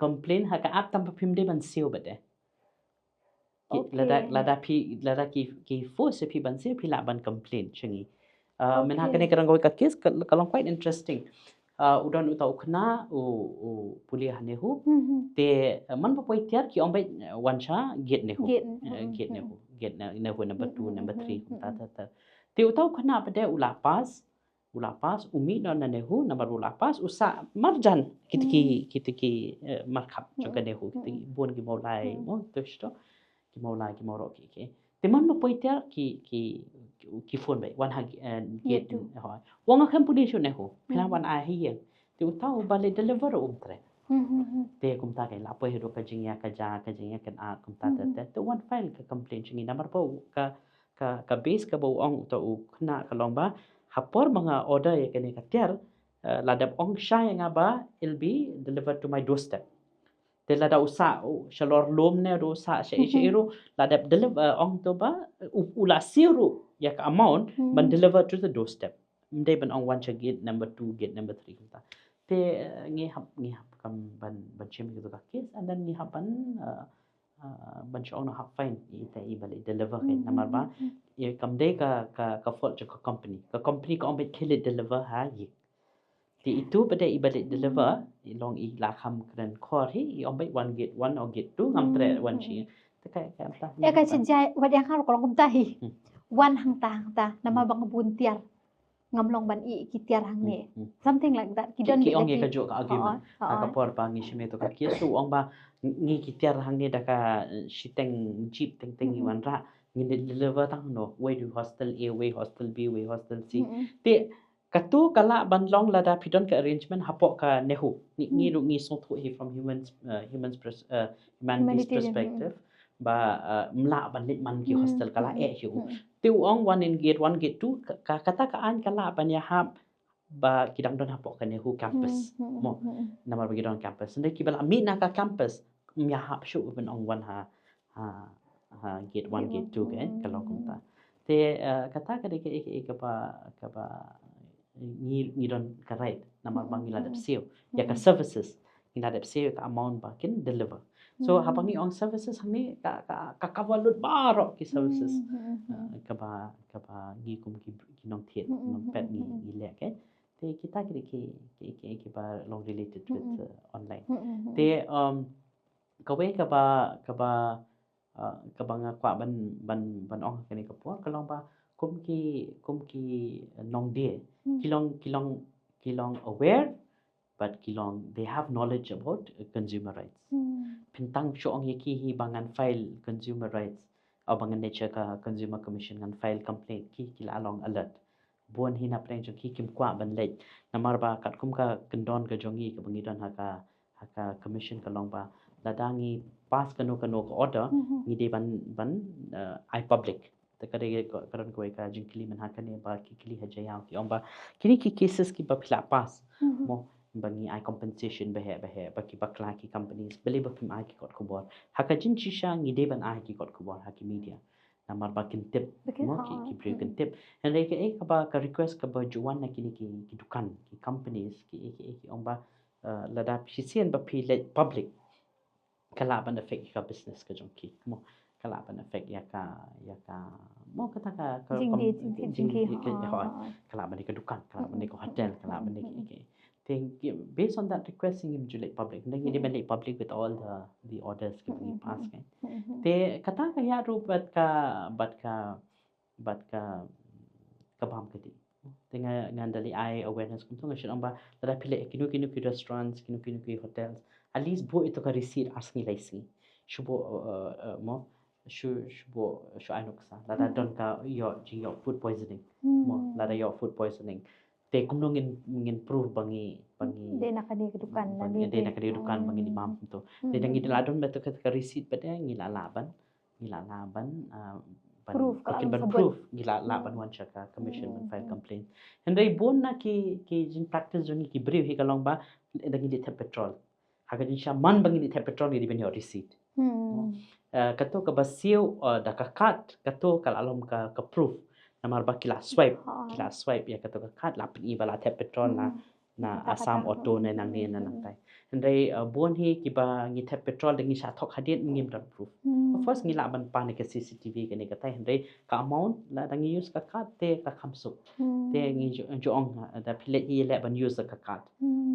complain haka app tam phim de ban siu ba de lada ki force phi ban siu phi la ban complain changi men haka ne karang ka case kalong quite interesting udon utau khna u pulia ne hu te man pa poi tiar ki ong be wansha get ne hu get ne hu number 2 number 3 ta te utau khna pa de ula pas umi non ne hu number ula pas usa marjan kitiki markhap jong ne hu kitiki bon ki molai mo to sto ki molai ki moro ki te man pa poi tiar ki phone bai wan ha get ho wong kham pudi shu ne hu phla wan a hi ye te utau ba le deliver tre te kum ta kai la poi ro ka jingya ka ja ka jingya kan a kum ta te one file ka complaint chingi number po ka base ka bo ong to u khna ka long ba hapor mga order ye kene ka tiar ladap ong shay nga ba will be delivered to my doorstep te lada usa shalor lom ne ro sa she ro ladap deliver ong to ba ula siru ya ka amount ban deliver to the doorstep mde ban ong one gate number 2 gate number 3 kumta te ngi hap kam ban chem ki ka case and then ngi hapan ban chong no hap fine ite ibale deliver ke namar ba ye kam de ka fault ka company ka ong bet kill deliver ha ye ti itu pada ibale deliver long I la kham kran khor hi I ong bet one gate one or gate 2 ngam tre one chi te ka ta ka chijai wadang har ko kum ta hi wan hang ta nama bang bun tiar ngamlong ban I kitiar hang ne something like that ki ong ye ka jo ka argument ka por pa ngi shime to ka ki su ong ba ngi kitiar hang ne da ka shiteng jeep teng I wan ra ngi deliver tang no way to hostel A way hostel B way hostel C te katu kala ban long la da pidon ka arrangement hapok ka nehu ngi so thu hi from humans perspective ba mla ban lit man ki hostel kala hiu Hmm. tiu ong one in gate 1 gate 2 kata ka an kala ban ya hap ba kidang don hapok kan hu campus mo namar bagi don campus ndai ki bala mi na ka campus ya hap shu ben ong one ha gate 1 gate 2 ke kalau kumta te kata ka de ke ka ba ni don ka right namar bang ila dap sio ya ka services ila dap sio ka amount ba kin deliver so hapangi ong services hang ni ka kawalut baro ki services ka ba gi kum ki nong thiet nong pet ni le ke te kita ki ba long related with online te kawe ka ba nga kwa ban ong ka ni ka po ka long ba kum ki nong de kilong aware but kilong they have knowledge about consumer rights pintang syong yaki hi bangan file consumer rights o bangan nature ka consumer commission ngan file complaint ki kila along alert buan hina preng jo ki kim kwa ban late namar ba kat kum ka kendon ka jongi ka bangi don haka commission ka long ba ladangi pass kano ko order ni de ban I public ta kare karon ko ka jinkili man haka ne ba ki kili ha jaya ki omba kini ki cases ki ba phila pass mo bangi I compensation behe ba ki bakla ki companies beli ba kim I ki kot kubor haka jin chisha ngi de ban I ki kot kubor haki media namar ba kin tip mo ki pre kin tip and like ka ba ka request ka ba juan na kini ki dukan ki companies ki omba lada pisian ba pi public kala ban effect ka business ka jongki mo kala ban effect ya ka mo kata ka jingki kala ban ka dukan kala ban ka hotel kala ban ki think based on that requesting him to like public then he like public with all the orders giving pass kan te kata ka ya ru bat ka kabam kati tenga ngandali I awareness kum tu ngashin amba tada pile kinu ki restaurants kinu ki hotels at least bo itu ka receipt asngi laisi shubo mo shubo shu ainuksa lada don ka your food poisoning mo lada your food poisoning te kumno ngin prove bangi de nakadi kedukan de nakadi dukan bangi di mam tu de dangi ladon betu ka receipt pada ngila laban proof kalau ban proof gila laban wan chaka commission ban file complaint hendai bon na ki jin practice jongi ki brief hi kalong ba dangi di tap petrol haga jin sha man bangi di tap petrol ni ben your receipt kato ka basio da ka cut kato kal alom ka proof namar ba kila swipe ya kato ka cut la pin bala tap petrol na asam auto na nang ni na nang tai hendai bon hi ki ba ngi tap petrol dangi sha thok hadit ngim dan proof first ngila ban pa ni ka CCTV ka ni ka tai hendai ka amount la dangi use ka cut te ka khamsuk te ngi jo ong da phile hi le ban use ka cut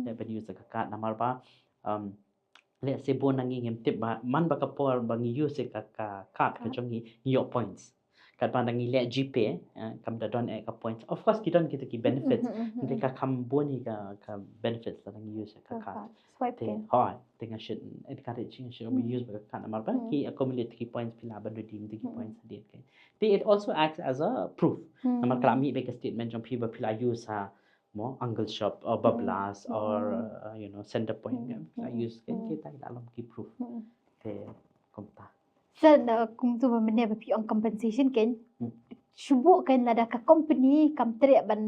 le ban use ka cut namar ba let's say bon nangi ngem tip ba man ba ka por ba ngi use ka cut ka jongi your points kat ba nangi le GP kam da don ka points of course ki don kita ki benefits de ka kam boni ka benefits da nangi use ka cut swipe te hoi tenga shit encouraging shit be use ba ka namar ba ki accumulate ki points pila ba redeem the points de ke te it also acts as a proof namar kala mi be ka statement jong phi ba pila use ha more angle shop or bablas or center point I use kan kita dalam ki proof te komta sa kum tu mene ba pi on compensation ken shubo kan lada ka company kam tre ban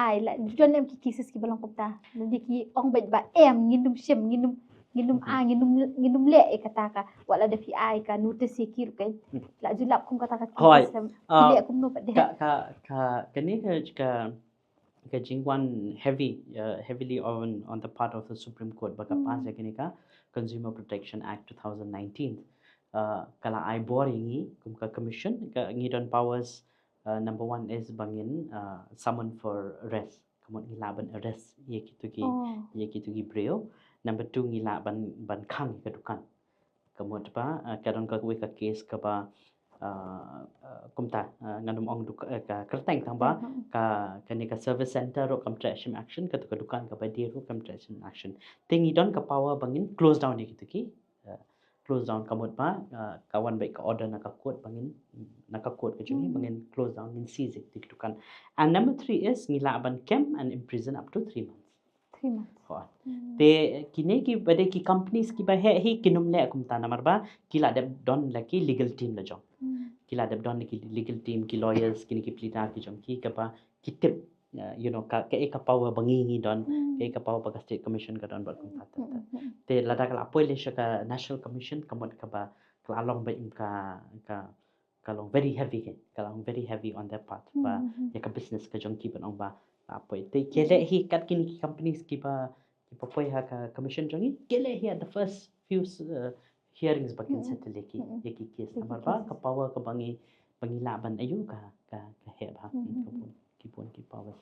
ai la jon em ki cases ki balong komta nadi ki ong ba em nginum shem nginum le e kata ka wala da pi ai ka notice ki ru kan la julap kum kata ka cases le kum no pa de ka ni ka jingwan heavily on the part of the Supreme Court baka pass ya kini ka Consumer Protection Act 2019 kala I boringi kum ka commission ka ngidon powers number 1 is bangin summon for arrest kamot ngilaban arrest ye kitu gi breo number 2 ngilaban khang ka dukan kamot ba kadon ka we ka case ka ba kumta nganum ong ka kerteng tamba ka ni ka service center ro kam traction action ka to dukan ka ba dia ro kam traction action tingi don ka power bangin close down ni kitu ki close down kamut pa kawan baik ka order nak court bangin nak court ka juni bangin close down in seize it dukan and number 3 is ngila ban camp and imprison up to 3 months 3 months. Ho. Te kini ki bade ki companies ki ba he kinum le akum ta namar ba kila dep don laki legal team la jong. Kila dep don laki legal team ki lawyers kini ki plita ki jong ki ka ba ki tip ka e ka power bangi don ke ka power ba state commission ka don ba kum ta te lada kala apoi le ka national commission kamot ka ba kalong ba im ka long very heavy ke kalong very heavy on their part ba ya ka business ka jong ki ban ong ba apoi te kele hi kat kini ki companies ki ba poi ha ka commission jongi kele hi at the first few hearings bakin settle ki case namar ba ka power ka bangi laban ayu ka he ba ki pun ki power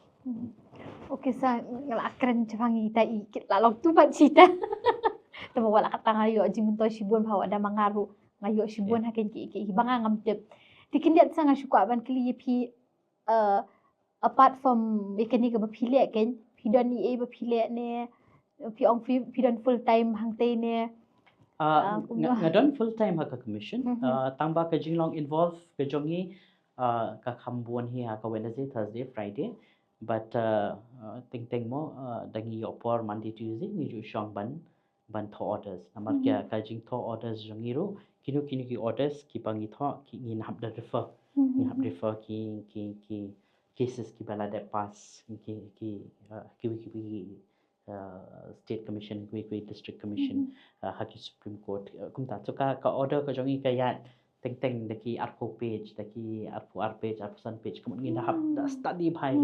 Okay, sa ngalakran chabangi ta ikit lalong tu pat cita. Tama wala kata ngayo jimun to sibun bahawa ada mangaru ngayo sibun hakin ki banga ngam tip. Tikin dia sanga syukwa ban kli pi apart from mekanik ba phile ken pidon ni e ba phile ne pi ong pidon full time hang te ne ngadon full time ha ka commission tangba ka jinglong involve ka jongi ka khambuan hi ha ka Wednesday Thursday Friday but ting mo dangi opor Monday Tuesday ni ju shong ban tho orders namar kya ka jing tho orders jongi ro kinu ki orders ki bangi tho ki ni hab da refer ki cases ki bala de pass ki state commission ki district commission haki supreme court kumta so ka order ka jongi ka yat teng daki arko page daki arko page arko page kemudian ngi hab study bhai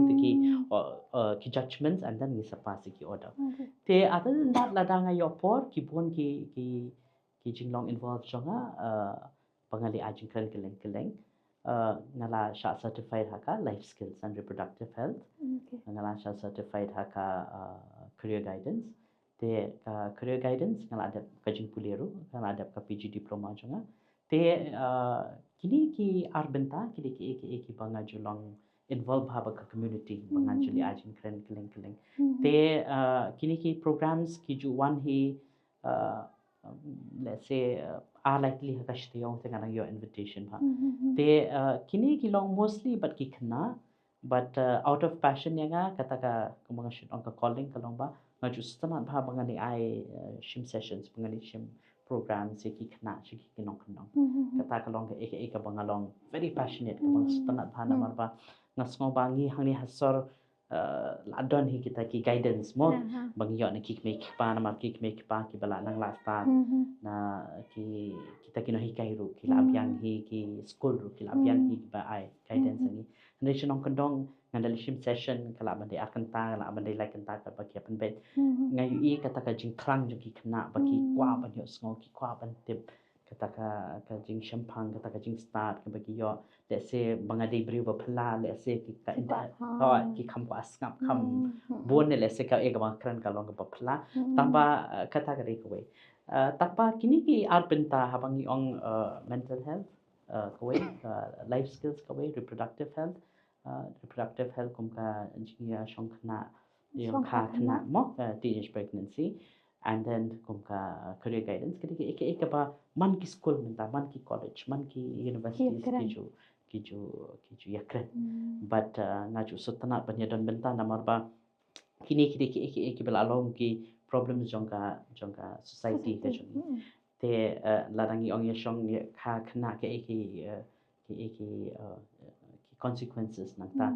ki judgments and then ngi sapasi ki order te other than that ladanga yopor ki bon ki jinglong involved jonga pangali ajing keleng ngala sha certified haka life skills and reproductive health ngala sha certified haka career guidance te career guidance ngala ada kajing puleru ngala ada ka PG diploma jonga te kini ki arbenta kini ki banga julong involve haba ka community banga juli ajin keleng te kini ki programs ki ju one he let's say are likely haka shtiyong te ngana your invitation ba te kini ki long mostly but ki khna but out of passion yanga kata ka kumanga shoot on ka calling ka long ba ngaju stana bha banga ni ai shim sessions banga ni shim programs ki khna shi ki nong kata ka long ka banga long very passionate ka banga stana bha namar ba ngasngo bangi hangni hasor ladon hi kita ki guidance mo bangi yo na ki make pa namar ki make pa ki bala nang last start na kita kino hi kairu ki labyang hi ki school ru ki labyang hi ba ai guidance ni nation ong kondong ngandali shim session kala bande akanta kala bande like kanta ka ba ki apan bet ngayu i kata ka jing thrang ju ki khna ba ki kwa ban yo sngo ki kwa ban tip kata ka jing shampang kata ka jing start ka ba ki yo let's say banga de briu ba phla let's say ki ka ki kham ko asngap kham bon ne let's say ka ek ba kran ka long ba phla tamba kata ka re ko we takpa kini ki arpenta habangi ong mental health kawai life skills kawai reproductive health kum ka jiya shong khna yung kha khna mo teenage pregnancy and then kum ka career guidance kini ki ek ba man ki school menta man ki college man ki universities ki ju yakren but ngaju sutana banyadan benta namar ba kini ki bela long ki problems jongka society ka jong te ladangi ong yashong kha khna ke consequences nangta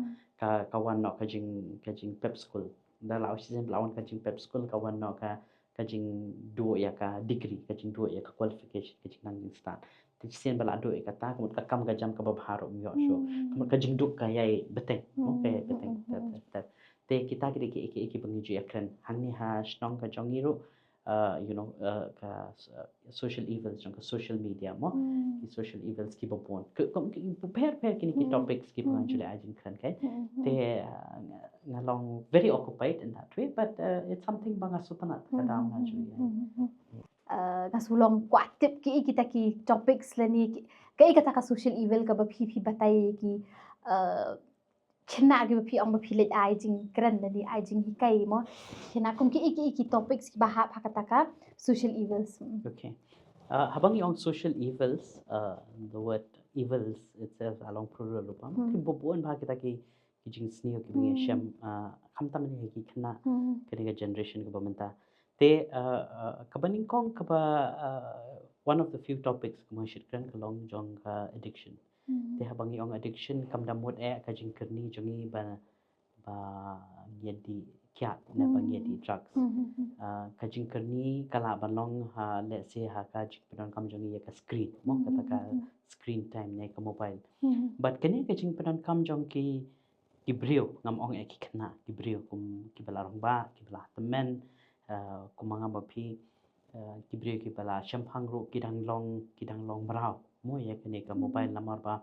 ka wan no ka jing pep school da law season lawan ka jing pep school ka wan no ka jing do ya ka degree ka jing do ya ka qualification ka jing nang start te sen bala do ka ta kumut ka kam ka jam ka ba bharo myo sho kumut ka jing duk ka yai beteng okay beteng te kita ki bangi ju yakren hangni ha snong ka jongiru ka social evils jong ka social media mo ki social evils ki bopon prepare kini ki topics ki bangi jule ajin kran kai te ngalong very occupied in that way but it's something banga sutana ka dam na ju kasulong kwatip ki kita ki topics lani kai kata ka social evil ka ba phi batai ki khna ki ba phi ong ba phi le ai jing kran lani ai jing hi kai mo khna kum ki topics ki ba ha kata ka social evils okay habang yung social evils the word evils itself along plural rupam ki bobuan ba kita ki kijing snew ki bingi sham kham tam ni ki khna kani ka generation ka bamenta te kabaning kong kaba one of the few topics kama shitkan kalong jong ka addiction te habangi ong addiction kam da mod ka jing kerni jongi ba yedi kyat na ba yedi drugs ka jing kerni kala balong ha let's say ha ka jing pedon kam jongi ya ka screen mo kata ka screen time ne ka mobile but kani ka jing pedon kam jong ki brio ngam ong ki khna ki brio kum ki bala rong ba ki bala temen kumanga ba phi ki brio ki bala champang ro ki dang long brau mo ya kani ka mobile lamar ba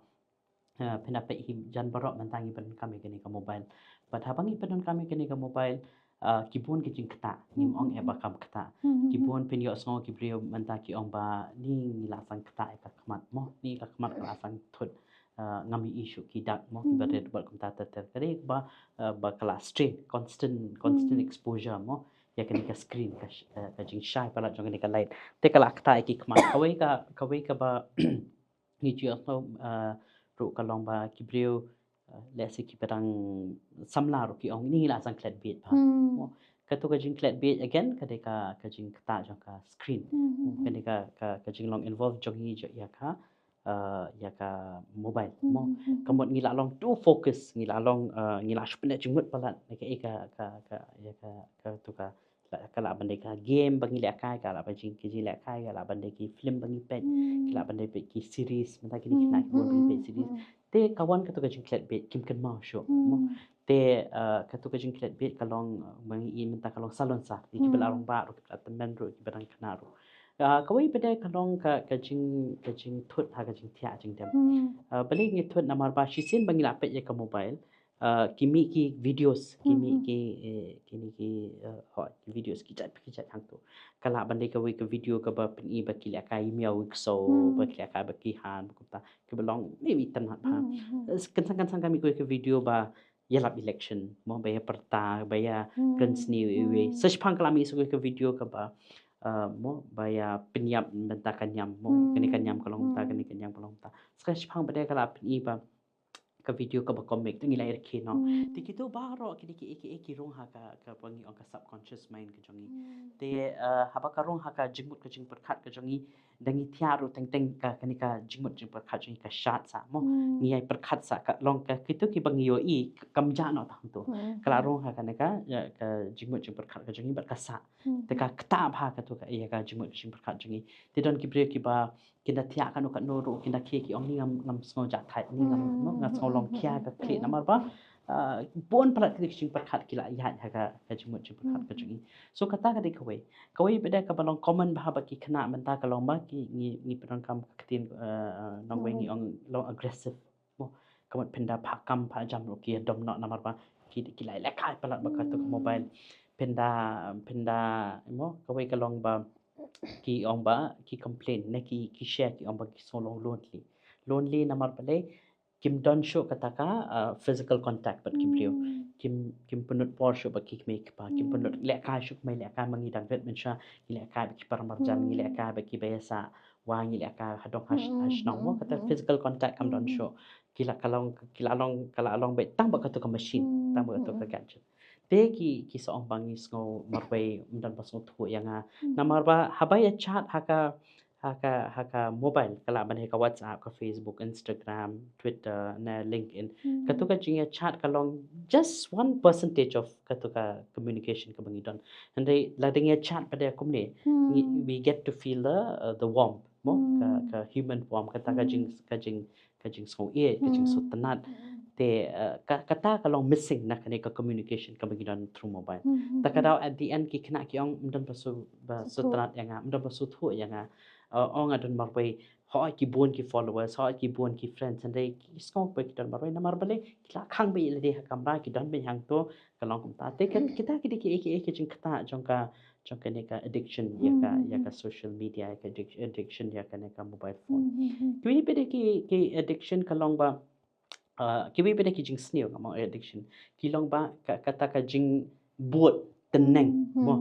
pina pe hi jan barok mantangi pen kami kani ka mobile but habangi pen kami kani ka mobile kibun ki jing kata nim ong e ba kam kata kibun pin yo sngo ki brio manta ki ong ba ni la sang kata ka khamat mo ni ka khamat ka sang thut ngami issue ki dak mo ki bade buat kumta ter kare ba kala strain constant exposure mo ya kani ka screen ka jing shai pala jong kani ka light te kala kata ki khamat kawai ka ba ni ji so ro kalong ba ki brio let's say ki pedang samla ro ki ong ni la sang klet bit pa mo ka to ka jing klet bit again ka jing kata jong ka screen kani ka jing long involve jong hi ya ka mobile mo kamot ngila long to focus ngila long ngila shpne jingmut pala ka ya ka to ka kala bande ka game bangi le kai kala ba jing ki le kai kala bande ki film bangi pet kala bande pe ki series mata ki na ki bol bangi pet series te kawan ka to ka jing klet bet kim kan ma show mo te ka to ka jing klet bet kalong bangi i menta kalong salon sa ki bela rong ba ro ki temen ro ki berang kana ro kawai pada kalong ka jing thut ha ka jing thia jing dem balik ngi thut namar ba shisin bangi la pet ya ka mobile kimi ki videos kimi ki hot videos ki chat hang tu kala bandai ka ka video ka ba pen i ba ki la kai miao so ba ki la kai ba ki han ku ta ki belong maybe tan ha kan sang kami ka video ba yelap election mo ba ya perta ba ya guns ni we search pang kala mi so ka video ka ba mo baya penyap benta kanyam mo kani kanyam kalong ta kani kanyam kalong ta sketch phang bade kala pni ba ka video ka ba comic tingi lai rakhi no tikito ba ro kini ki rong ha ka pangi on ka subconscious mind ka jongi te haba ka rong ha ka jingmut ka jing perkhat ka jongi dangi thiaru teng ka kani ka jingmut jing perkhat jongi ka shat sa mo ngi ai perkhat sa ka long ka kito ki bangi yo i kamja no tang tu kala rong ha ka ka jingmut jing perkhat ka jongi bar ka sa te ka kta bha ka tu ka ya ka jingmut jing perkhat jongi te don ki bre ki ba kinda thia ka no ka no ro kinda ke ki ong ni ngam sngo ja thai ni ngam sngo long kya ka kli namar ba bon prat ki jing perkhat ki la ya ka jingmut jing perkhat ka jongi so kata ka de kawai beda ka balong common bah ba ki khna menta ka long ba ki ni pedang kam katin nong wengi ong long aggressive mo kamat penda phakam pha jam ro ki dom no namar ba ki lai la kai pala ba ka to mobile penda mo kawai ka long ba ki ong ba ki complain na ki share ki ong ba ki so long lonely namar pale kim don show kataka physical contact but kim rio kim punut por show ba ki make pa kim punut le ka shuk mai le ka mangi dang vet men sha le ka ba ki paramar jan le ka ba ki bayasa wangi le ka hadong hash nong mo kata physical contact kam don show kila kalong be tang ba ka to ka machine tang ba to ka gadget te ki so ong bangi sngo marbai mdan ba so thu yanga namar ba habai chat haka mobile kala ban ka WhatsApp ka Facebook Instagram Twitter na LinkedIn katuka jinga chat kalong just 1% of katuka communication ka bangi don and lading ya chat pada kumne we get to feel the warmth mo ka human warmth kata ka jing so ka jing so tanat te kata kalong missing na kani ka communication ka bangi don through mobile takadaw at the end ki khna ki ong mdan ba so tanat yanga mdan ba so thu yanga ong adon marbai hoi ki bon ki followers hoi ki bon ki friends and they skong pe kitan marbai na marbale kila khang be le de kamra ki don be hang to kalong kum ta te kita ki jing kata jongka ne ka addiction ya ka social media ya ka addiction ya ka ne ka mobile phone kwi pe de ki addiction kalong ba kiwi pe de ki jing sneo ka addiction kilong ba kata ka jing buat teneng mo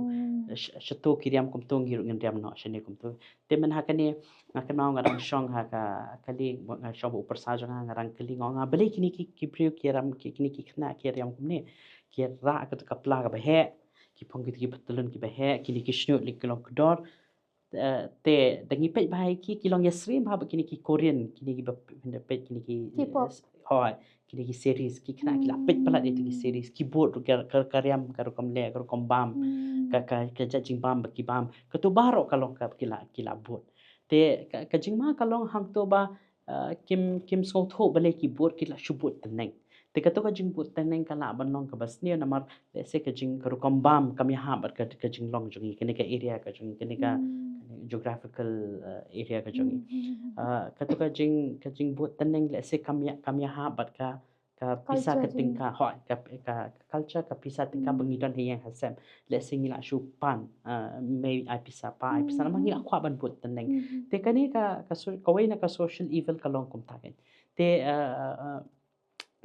Shato kiriam kumtung giru ngendam no shane kumtung. Temen hakane ngakanau ngarang shong haka kali shong upersa jong ngarang kali ngonga beli kini ki priu kiram kini ki khna kiram kumne ki ra ka kapla ka behe ki phong ki patulun ki behe kini ki shnu lik long kodor te dangi pej bahai ki long yasrim ha kini ki Korean kini ki pej kini ki K-pop. hoi kini ki series ki khna ki la pej pala itu ki series keyboard karyam karu komle karu kombam ka jajing bam baki bam ka tu baro kalong ka kila bot te ka jingma kalong hang to ba kim so tho bale ki bot kila shubut teneng te ka to ka jing bot teneng kala ban long ka bas ni namar se ka jing karu kombam kam ya ha bat ka jing long jongi kene ka area ka jongi kene ka geographical area ka jongi ka to ka jing bot teneng le se kam ya ha bat ka pisa Culture ka tingka hoi ka culture ka pisa tingka bangidon hiyang hasem le singila shu pan may ai pisa pa ai pisa namang ngila kwa ban but teneng te kani ka way na ka social evil ka long kum taken te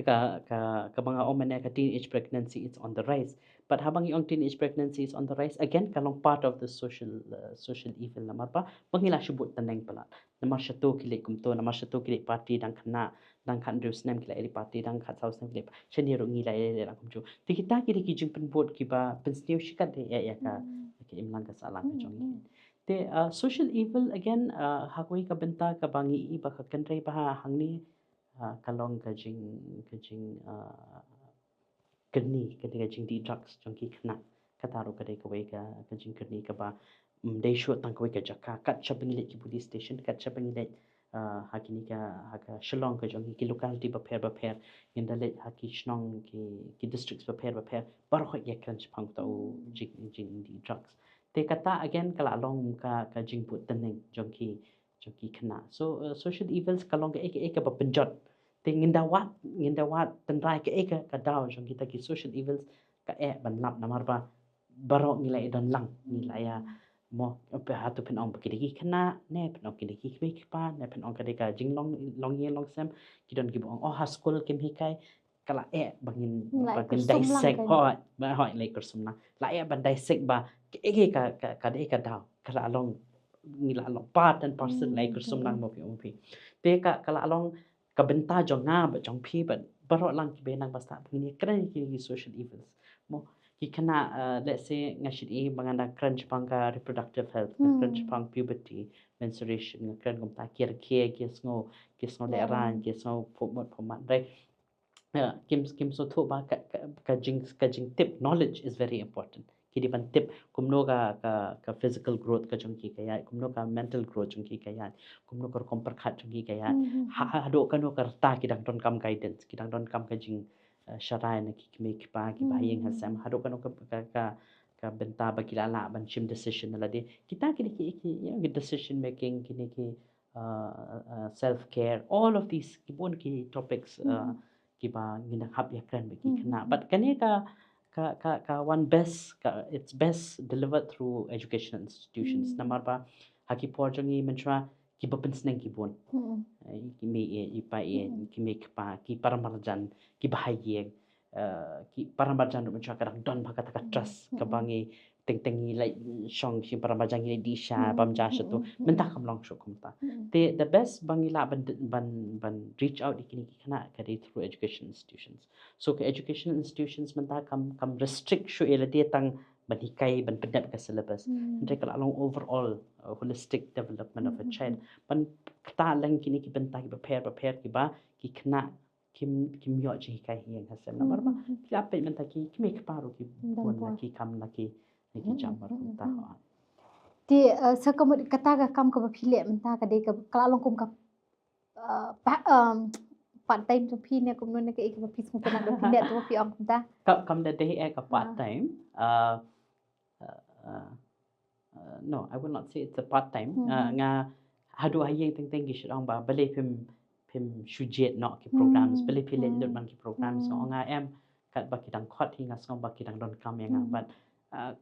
ka mga omen ka teenage pregnancy is on the rise but habang yung teenage pregnancy is on the rise again kalong part of the social evil namar pa mangila shu but teneng pala namar shato kile kumto namar shato kile party dang khana dang khan reus nem kile eri party dang khat saus nem kile shani ro ngila eri lang kumju te kita kile ki jing pen bot ki ba pen snew shikat de ya ka ke imlang ka salang ka jong te social evil again hakoi ka benta ka bangi i ba ka kanrei ba hangni kalong ka jing kerni ka jing di drugs jong ki khna kataro ka de ka wei ka jing kerni ka ba dei shu tang ka wei ka jaka kat chaping le ki police station kat chaping le hakini ka haka shillong ka jong ki locality ba pher inda le haki shnong ki districts ba pher bar ho ye kan chpang ta u jing di drugs te kata again kala long ka jing put teneng jong ki khna so social evils kalong ka ek ba penjot te nginda wat tendrai ka ek ka daw jong kita ki social evils ka ban lap namar ba baro ngilai dan lang ngilaya mo pe hatu pen ong bakidi khna ne pen ong kidi ki pa ne pen ong kadi ka jing long ye long sem kidon ki bong oh ha school kim hi kai kala bangin dissect hoi ba hoi lai kursum na la ban dissect ba ka de ka daw kala long ngila long part and parcel lai kursum lang mo pi te kala long ka benta jong nga ba jong pi ba baro lang ki be nang basta ni kran ki social evils mo ki kana let's say ngashit i banganda crunch pangka reproductive health crunch pang puberty menstruation kran gum ta kier kisngo le ran kisngo phomat right kim so tho ba ka jing tip knowledge is very important ki ban tip kumno ka physical growth ka jong ki kaya kumno ka mental growth jong ki kaya kumno ka kompar khat jong ki kaya ha do kano ka ta ki dang don kam guidance ki dang don kam ka jing sharai na ki me ki pa ki bayeng hasam ha do kano ka benta ba ki la ban chim decision la de kita ki decision making ki self care all of these ki bon ki topics ki ba ngina hap ya kan ki khna but kane ka one best it's best delivered through educational institutions namar ba haki porjongi mentra ki bapen sneng ki bon ki me i pa ki me pa ki paramarjan ki bahaye ki paramarjan mentra kadang don bhakat ka trust ka bangi tengi like shong si paramarjan ni di sha bamja shatu menta kam long sho kumta the best bangila ban reach out ikini kana kari through education institutions so ke education institutions menta kam restrict shu elade tang banikai ban pedat ka syllabus andre kala long overall holistic development of a child ban ta lang kini ki benta ki prepare ki ba ki khna kim yo chi kai hiang hasem namar ba ki ape menta ki me ki paru ki bon la ki kam la ki jamar ta ti sakamut kata ka kam ka phile menta ka de ka kala long kum ka part time tu phi ne kum ne ka ek phis mu kana do phile tu phi ong ta kam da de ka part time no I will not say it's a part time nga hadu hayeng teng gi shirang ba bale phim shujet no ki programs bale phile lut man ki programs so nga em kat ba ki dang khot hi nga song ba ki dang don kam yang but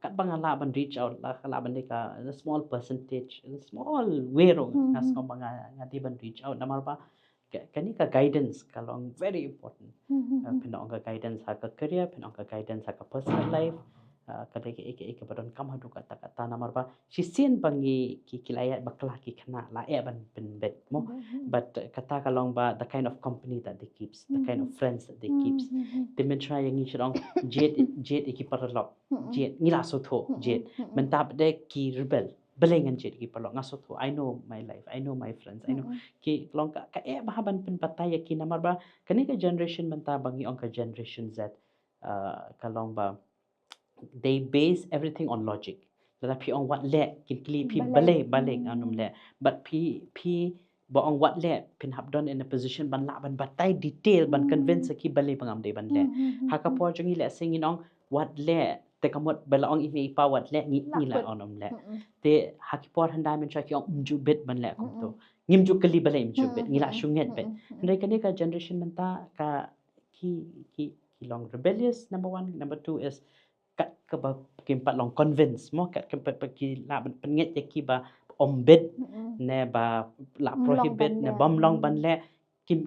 kat bang la ban reach out la ban ka a small percentage a small way ro nga song ba nga di ban reach out namar ba kani ka guidance kalong very important pinong ka guidance ha ka career pinong ka guidance ha ka personal life kadai ke badon kam hadu kata namar ba sisien bangi ki kilayat baklah ki khana la ban bet mo but kata kalong ba the kind of company that they keeps the kind of friends that they keeps they men try yang shirong jet ki paralok jet ngila so tho jet mentap de ki rebel belengan jet ki paralok ngaso tho I know my life I know my friends I know ki long ka bahaban pen pataya ki namar ba kani ka generation menta bangi ong ka generation Z kalong ba they base everything on logic. Tetapi on what le kin kli pi balik anum le. But pi bo on what le pin habdon in a position ban la ban batai detail ban convince ki balik pangam de ban le. Haka po jongi le singin on what le te kamot bala ong ini pa what le ni la onum le. Te haki por handai men chaki on mju bit ban le kum to. Ngim ju kali balai mju bit ngila shunget bit. Ndai kani ka generation menta ka ki long rebellious number 1 number 2 is kat ke ba kimpat long convince mo kat kimpat pergi la penget je ki ba ombet ne ba la prohibit ne bom long ban le kim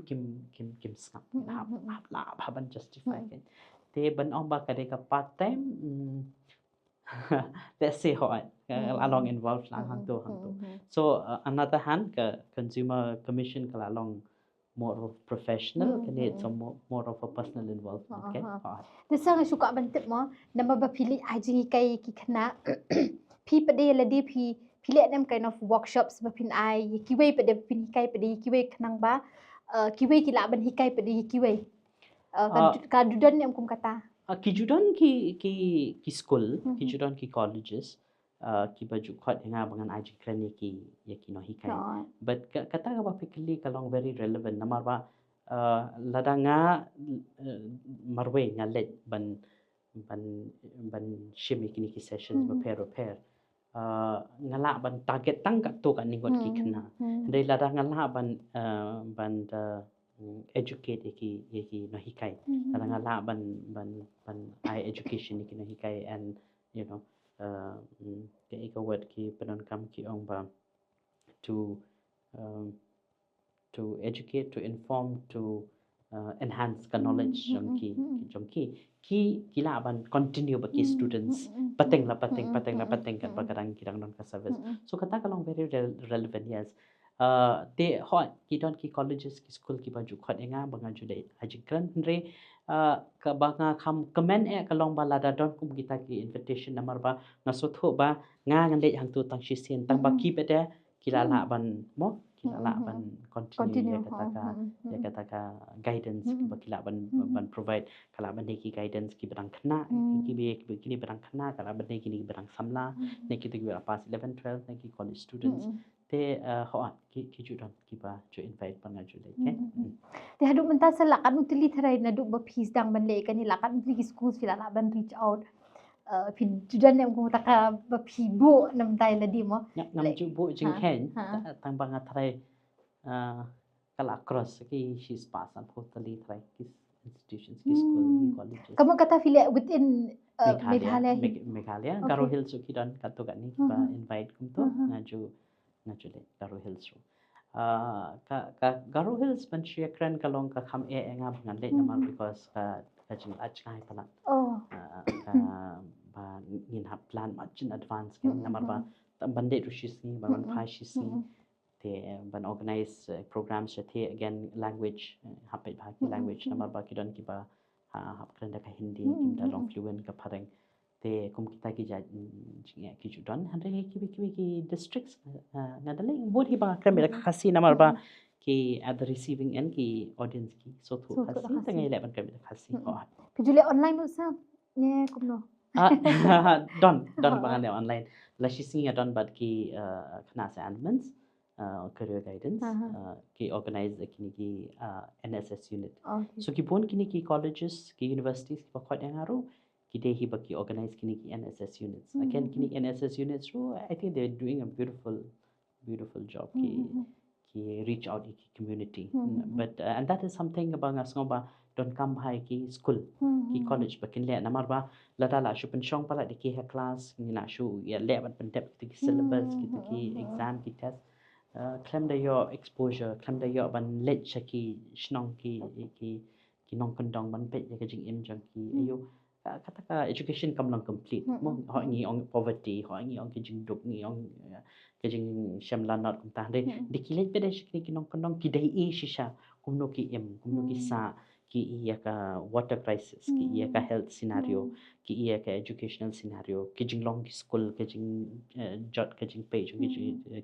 skap la ban justify kan te ban ong ba kadai ka part time let's say hot along involved lang hang tu so another hand ke consumer commission kala long more of professional and it's more of a personal involvement okay Desa nga suka bantet mo nama ba pili aji kai ki khana pi pade la di pili nem kind of workshops ba pin ai kiwei pade pin kai pade kiwei khnang ba kiwei ki la ban hikai pade kiwei ka dudan nem kum kata kijudan ki school kijudan ki colleges ki baju khat nga bangan aji krani ki no hikai but kata ka ba pikli kalong very relevant namar ba ladanga marwe ngalet ban shimi kini ki sessions ba pair ngala ban target tang ka to ka ningot ki khna dei ladanga ngala ban educate ki no hikai ladanga la ban I education ki no hikai and you know ke ika word ki penon kam ki ong ba to educate to inform to enhance the knowledge jongki ki la ban continue ba ki students pateng la pateng kat bagadang kidang non ka service so kata kalong very relevant yes te hot ki don ki colleges ki school ki baju khat enga banga jude ajikran re ka banga kham comment kalong ba lada don kum kita ki invitation namar ba ngaso tho ba nga ngan le hang tu tang shi sen tang ba ki bede kila la ban mo kila la ban continue ya kata ka guidance ba kila ban provide kala ban ki guidance ki berang khna ki be kini berang khna kala ban ki berang samla ne ki tu pass 11 12 ne ki college students te ho ki judan ki ba jo invite banga ju le ke te hadu menta salakan utili tharai na du ba fees dang ban le kan la kan utili schools fila la ban reach out pin judan nem ko taka ba phi bo nam tai la di mo nam ju bo jing ken tang banga tharai kala cross ki she's pass and totally tharai ki institutions ki school ki colleges kamu kata fila within Meghalaya Garo Hills ki dan kato kan ni ba invite kum to ngaju le Garo Hills ka Garo Hills ban share kran kalong ka kham nga ngan le namar because ka jing ngai pala ka ba ngin hap plan much in advance kan namar ba bande rushis ni ban phashis ni te ban organize programs the again language hapet ba ki language namar ba ki don ki ba hap kran da ka hindi kim da long fluent ka phareng te kum kita ki ja jinga ki judan hande ki districts ngadale bod hi ba kram da khasi namar ba ki at the receiving end ki audience ki so thu khasi tangai le ban kram da khasi ki jule online mo sa ne kumno don bangan online la shi singa don but ki khna sa admins career guidance ki organize kini ki NSS unit so ki bon kini ki colleges ki universities ki khot ngaru ki de hi baki organize kini ki NSS units again kini NSS units I think they're doing a beautiful job ki reach out ki community but and that is something about ngasoba don't come by ki school ki college bakin le namar ba lada la shu pen shong pala ki ha class ni na shu ya le ban pen dep ki syllabus ki exam ki test claim da your exposure claim da your ban let chaki shnong ki nong kondong ban pe ya jing im jang ki ayo kata ka education kamlang complete mo ho ngi ong poverty ho ngi ong kijing duk ngi ong kijing shamla not kum ta de dikilej pede shikni kinong kanong kidai e shisha kumno ki kumno ki sa ki iya ka water crisis ki iya ka health scenario ki iya ka educational scenario kijing long ki school kijing jot kijing page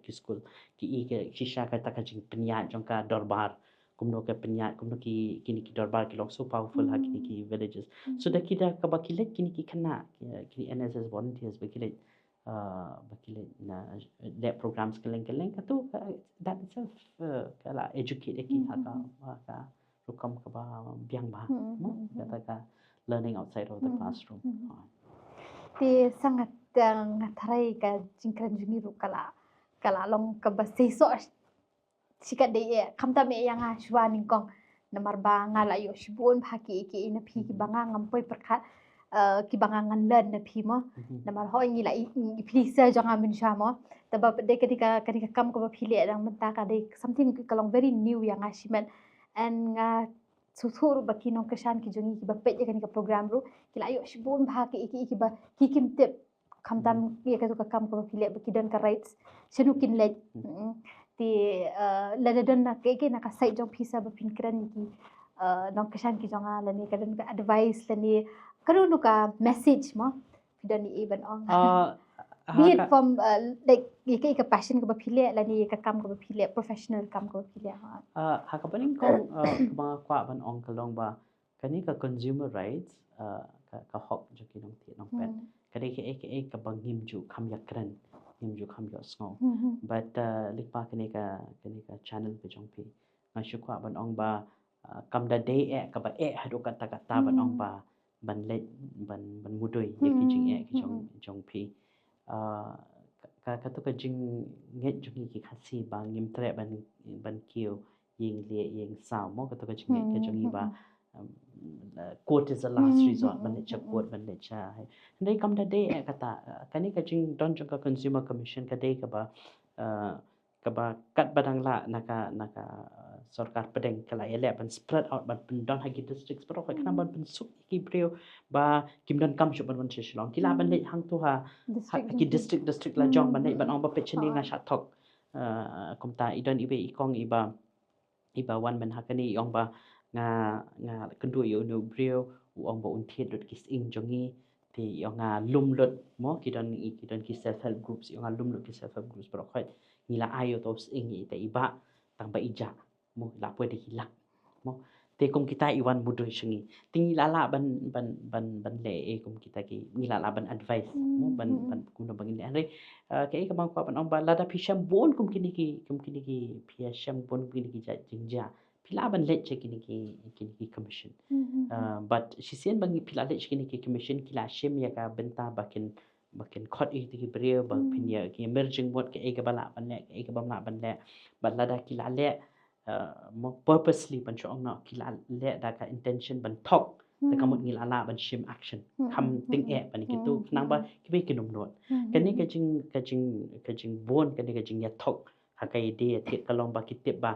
ki school ki iya ka shisha ka ta kijing penya jong ka dorbar kumno ka penya kumno ki kini ki dorbar ki long so powerful ha kini ki villages so da kita ka bakilet kini ki kana kini NSS volunteers bakilet bakilet na lab programs keleng-keleng ka tu that itself kala educate ki ka rukam ka ba biang ba mo kata ka learning outside of the classroom ti sangat ngatarai ka jingkran jungiru kala long ka baseso sikat de kamta me yang shwa ningkong namar ba ngala yo shibun phaki ki na phi ki banga ngampoi perkhat ki banga ngan len na phi mo namar ho ngi la i please jong amin sha mo taba de ketika kam ko ba phi le dang menta ka de something kalong very new yang ashimen and nga susur ba kinong kashan ki jongi ki ba pe ka program ru ki la yo shibun phaki ki ba ki kim tip kamtam ye ka kam ko ba phi le ba ki don ka rights shenukin le ti ladadon na ke na ka sai jong phisa ba pinkran ki nong kashan ki jonga lani kadon ka advice lani kanu ka message mo pidon ni even on be it from like ye ka passion ka ba phile lani ka kam ka ba phile professional kam ka ba phile ha ka paning kong mga kwa ban ong kalong ba kani ka consumer rights ka hok jo ki nong ti nong pet kani ke ka bangim ju kham yakran him ju kham yo sngo but likpa kani ka channel pe jong pi nga shukwa ban ong ba kam da day ka ba hadu kata kata ban ong ba ban le ban mudoi ye ki jing ki jong pi ka to ka jing nget jong ki khasi ba ngim tre ban kiu ying le ying sao mo ka to ka jing nget ka jong ba court is the last resort ban cha court ban le cha dei kam da day kata kani ka jing don jong ka consumer commission ka dei ka ba kat badang la naka sarkar pedeng kala ele ban spread out ban don hagi districts pero ka kana ban suk ki brio ba kim don kam ban shilong kila ban le hang tu ha ki district la jong ban le ban ong ba pechini nga sha thok kumta idon ibe ikong iba wan ban hakani ong ba nga kendu yo no brio ong ba unthiet dot kis ing jongi ti ong lum lot mo kidon ki self help groups ong lum lot ki self help groups pero khoi nila ayo tos ingi te iba tang ba ija mo la pwede hilak mo te kum kita iwan mudoy shingi tingi lala ban le kum kita ki ngilala ban advice mo ban kum no bangin andre ke ka bang pa ban ong ba lada phisham bon kum kini ki phisham bon kini ki jingja pila ban le che kini ki commission but she sien bangi pila le kini ki commission kila shem ya ka benta bakin khot i ti brio ba pinya ki emerging what ke ga bala ban le ke ga bala ban le balada kila le mo purposely ban chong na kila le da ka intention ban thok ta kamot ngil ala ban shim action kham ting ban ki tu nang ba ki be kinum not kani ka jing bon kani ka jing ya thok ha kai de ti ka long ba ki tip ba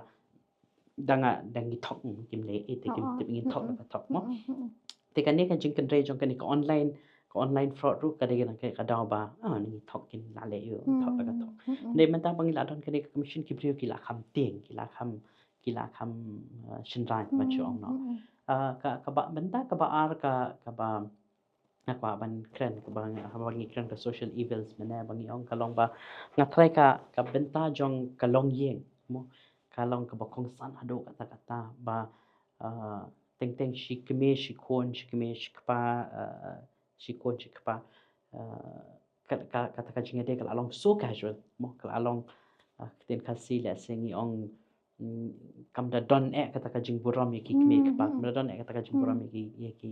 dangi thok kim le e te kim tip ngin thok ka thok mo te kani ka jing kan re jong kani ka online fraud ru ka de na ka daw ba ni thok kin la le yo thok ka thok ne man ta bang la don kani commission ki brio ki la kham teng ki la kham shin ran ma chong no ka ba benda ka ba ar ka ba nakwa ban kren ka ba bangi kren ka social evils mena bangi ong kalong ba nga try ka benta jong kalong yeng mo kalong ka ba kong san ado kata ba teng shi kme shi kon shi kme shi pa shi kon shi pa kata ka jinga de ka along so casual mo ka along ten ka si la singi ong kam da don kata ka jing buram ye ki kme pa kam da don kata ka jing buram ye ki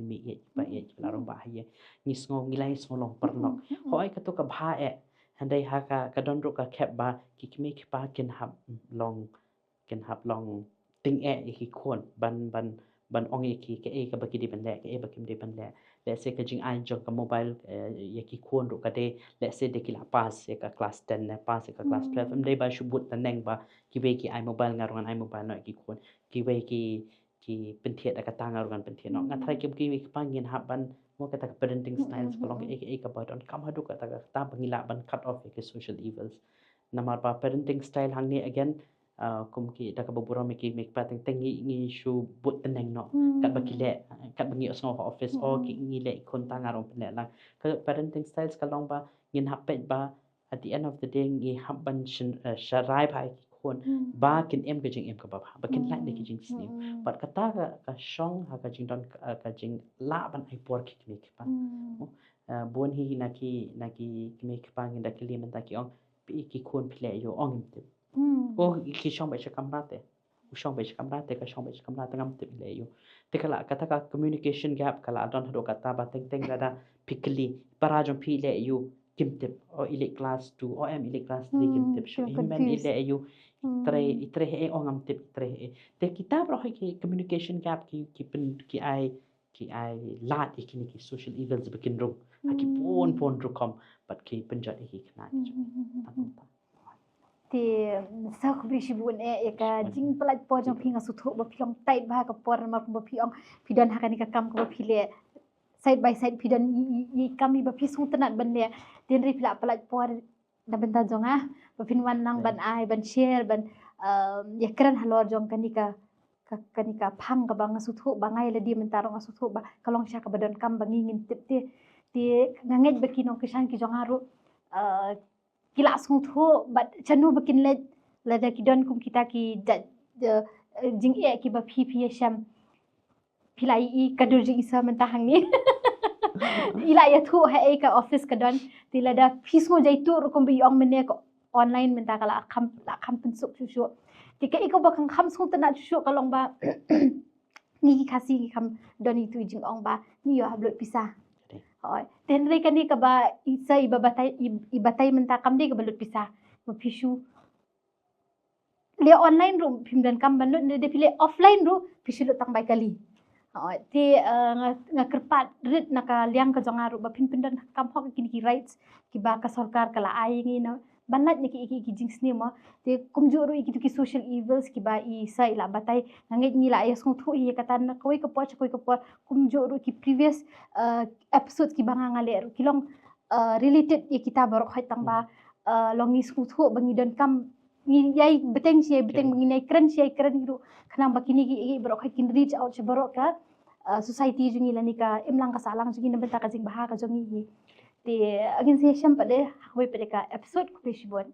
mi ye pa ye la rom ba ye ni sngo ngilai sngo long per no hoi ka to ka bha handai ha ka don ro ka khep ba ki kme ki pa ken hab long ting ki kon ban ong ki ke ka ba ki di ban le ke ba kim di ban le let's say ka jing ai jong ka mobile ye ki kon ro ka de let's say de ki la pass ye ka class 10 ne pass ye ka class 12 am de ba shubut ta neng ba ki be ki ai mobile ngarongan ai mobile no ki kon ki be ki pen thiet ka ta ngarongan pen thiet no nga thai ki pa ngin ha ban mo kata parenting styles kalong ka ba don kam hadu kata ta bangila ban cut off ke social evils namar pa parenting style hang ni again kum ki ta ka bubura me ki me pa teng teng ngi shu but teneng no kat ba ki le kat ba ngi osno office o ki ngi le kon ta ngarong pen lang ka parenting styles kalong ba ngin hapet ba at the end of the day ngi habban sharai bai kon ba kin em ka jing em ka ba kin lai ne ki jing sni but kata ka shong ha ka jing don ka jing la ban ai por ki me pa bon hi na ki me pa ngi da ki le men ta ki ong pi ki kon ple yo ong im te o ki shong ba kamrate u shong ba kamrate ka shong ba kamrate ngam te le yo te kala kata ka communication gap kala don hado kata ba teng teng da pikli para jong pi le yo kim tip o ile class 2 o em ile class 3 kim tip so himen ile yo itre he ongam tip itre he te kitab ro ki communication gap ki pen ki ai lat ikini ki social evils bikin rung ki pon rukom but ki penjat ki kena ti sa ko bi shi bun e ka jing plat po jong phinga su tho ba phiong tai ba ka por ma ba phiong phidan ha kan ka kam ko phile side by side phidan i kami ba phi su tanat ban ne tin ri pla plat por da ben ta jong a ba phin wan nang ban ai ban share ban ya kran halor jong kanika phang ka bang su tho ba ngai la di men tarong su tho ba kalong sha ka badon kam ba ngin tip ti nganget ba kinong kisan ki jong haru kila sung tho but chanu bakin le da ki don kum kita ki jing e ki ba phi sham philai I kadur jing isa mentah hang ni ila ya thu ha e ka office ka don tila da phismo jai tu kum bi ong mene ko online mentah kala kham pensuk chu ti ka iko ba kham sung tana chu kalong ba ni ki khasi ki kham doni tu jing ong ba ni yo hablo pisah oi ten re kani ka ba isa ibatai menta kam de ka balut pisah ba phishu le online room phimdan kam ban ne de phile offline ru phishu lo tang bai kali oi ti nga kerpat rit naka liang ka jonga ru ba pindan kam hok kini ki rights ki ba ka sarkar kala ai ngi na banat ni ki jing sni ma te kumjuru ki social evils ki ba I sa ila batai nganget ni la ya sung thu I kata na koi ka po kumjuru ki previous episode ki banga ngale ru kilong related ye kita barok hai tang ba longi sung thu bangi don kam ni yai beteng bangi nai kran ru khanang bakini ki barok hai kin reach out che barok ka society jungi lani ka imlang ka salang jungi na benta ka jing baha ka jungi te agin se sham pade hoi pade ka episode ko peshibon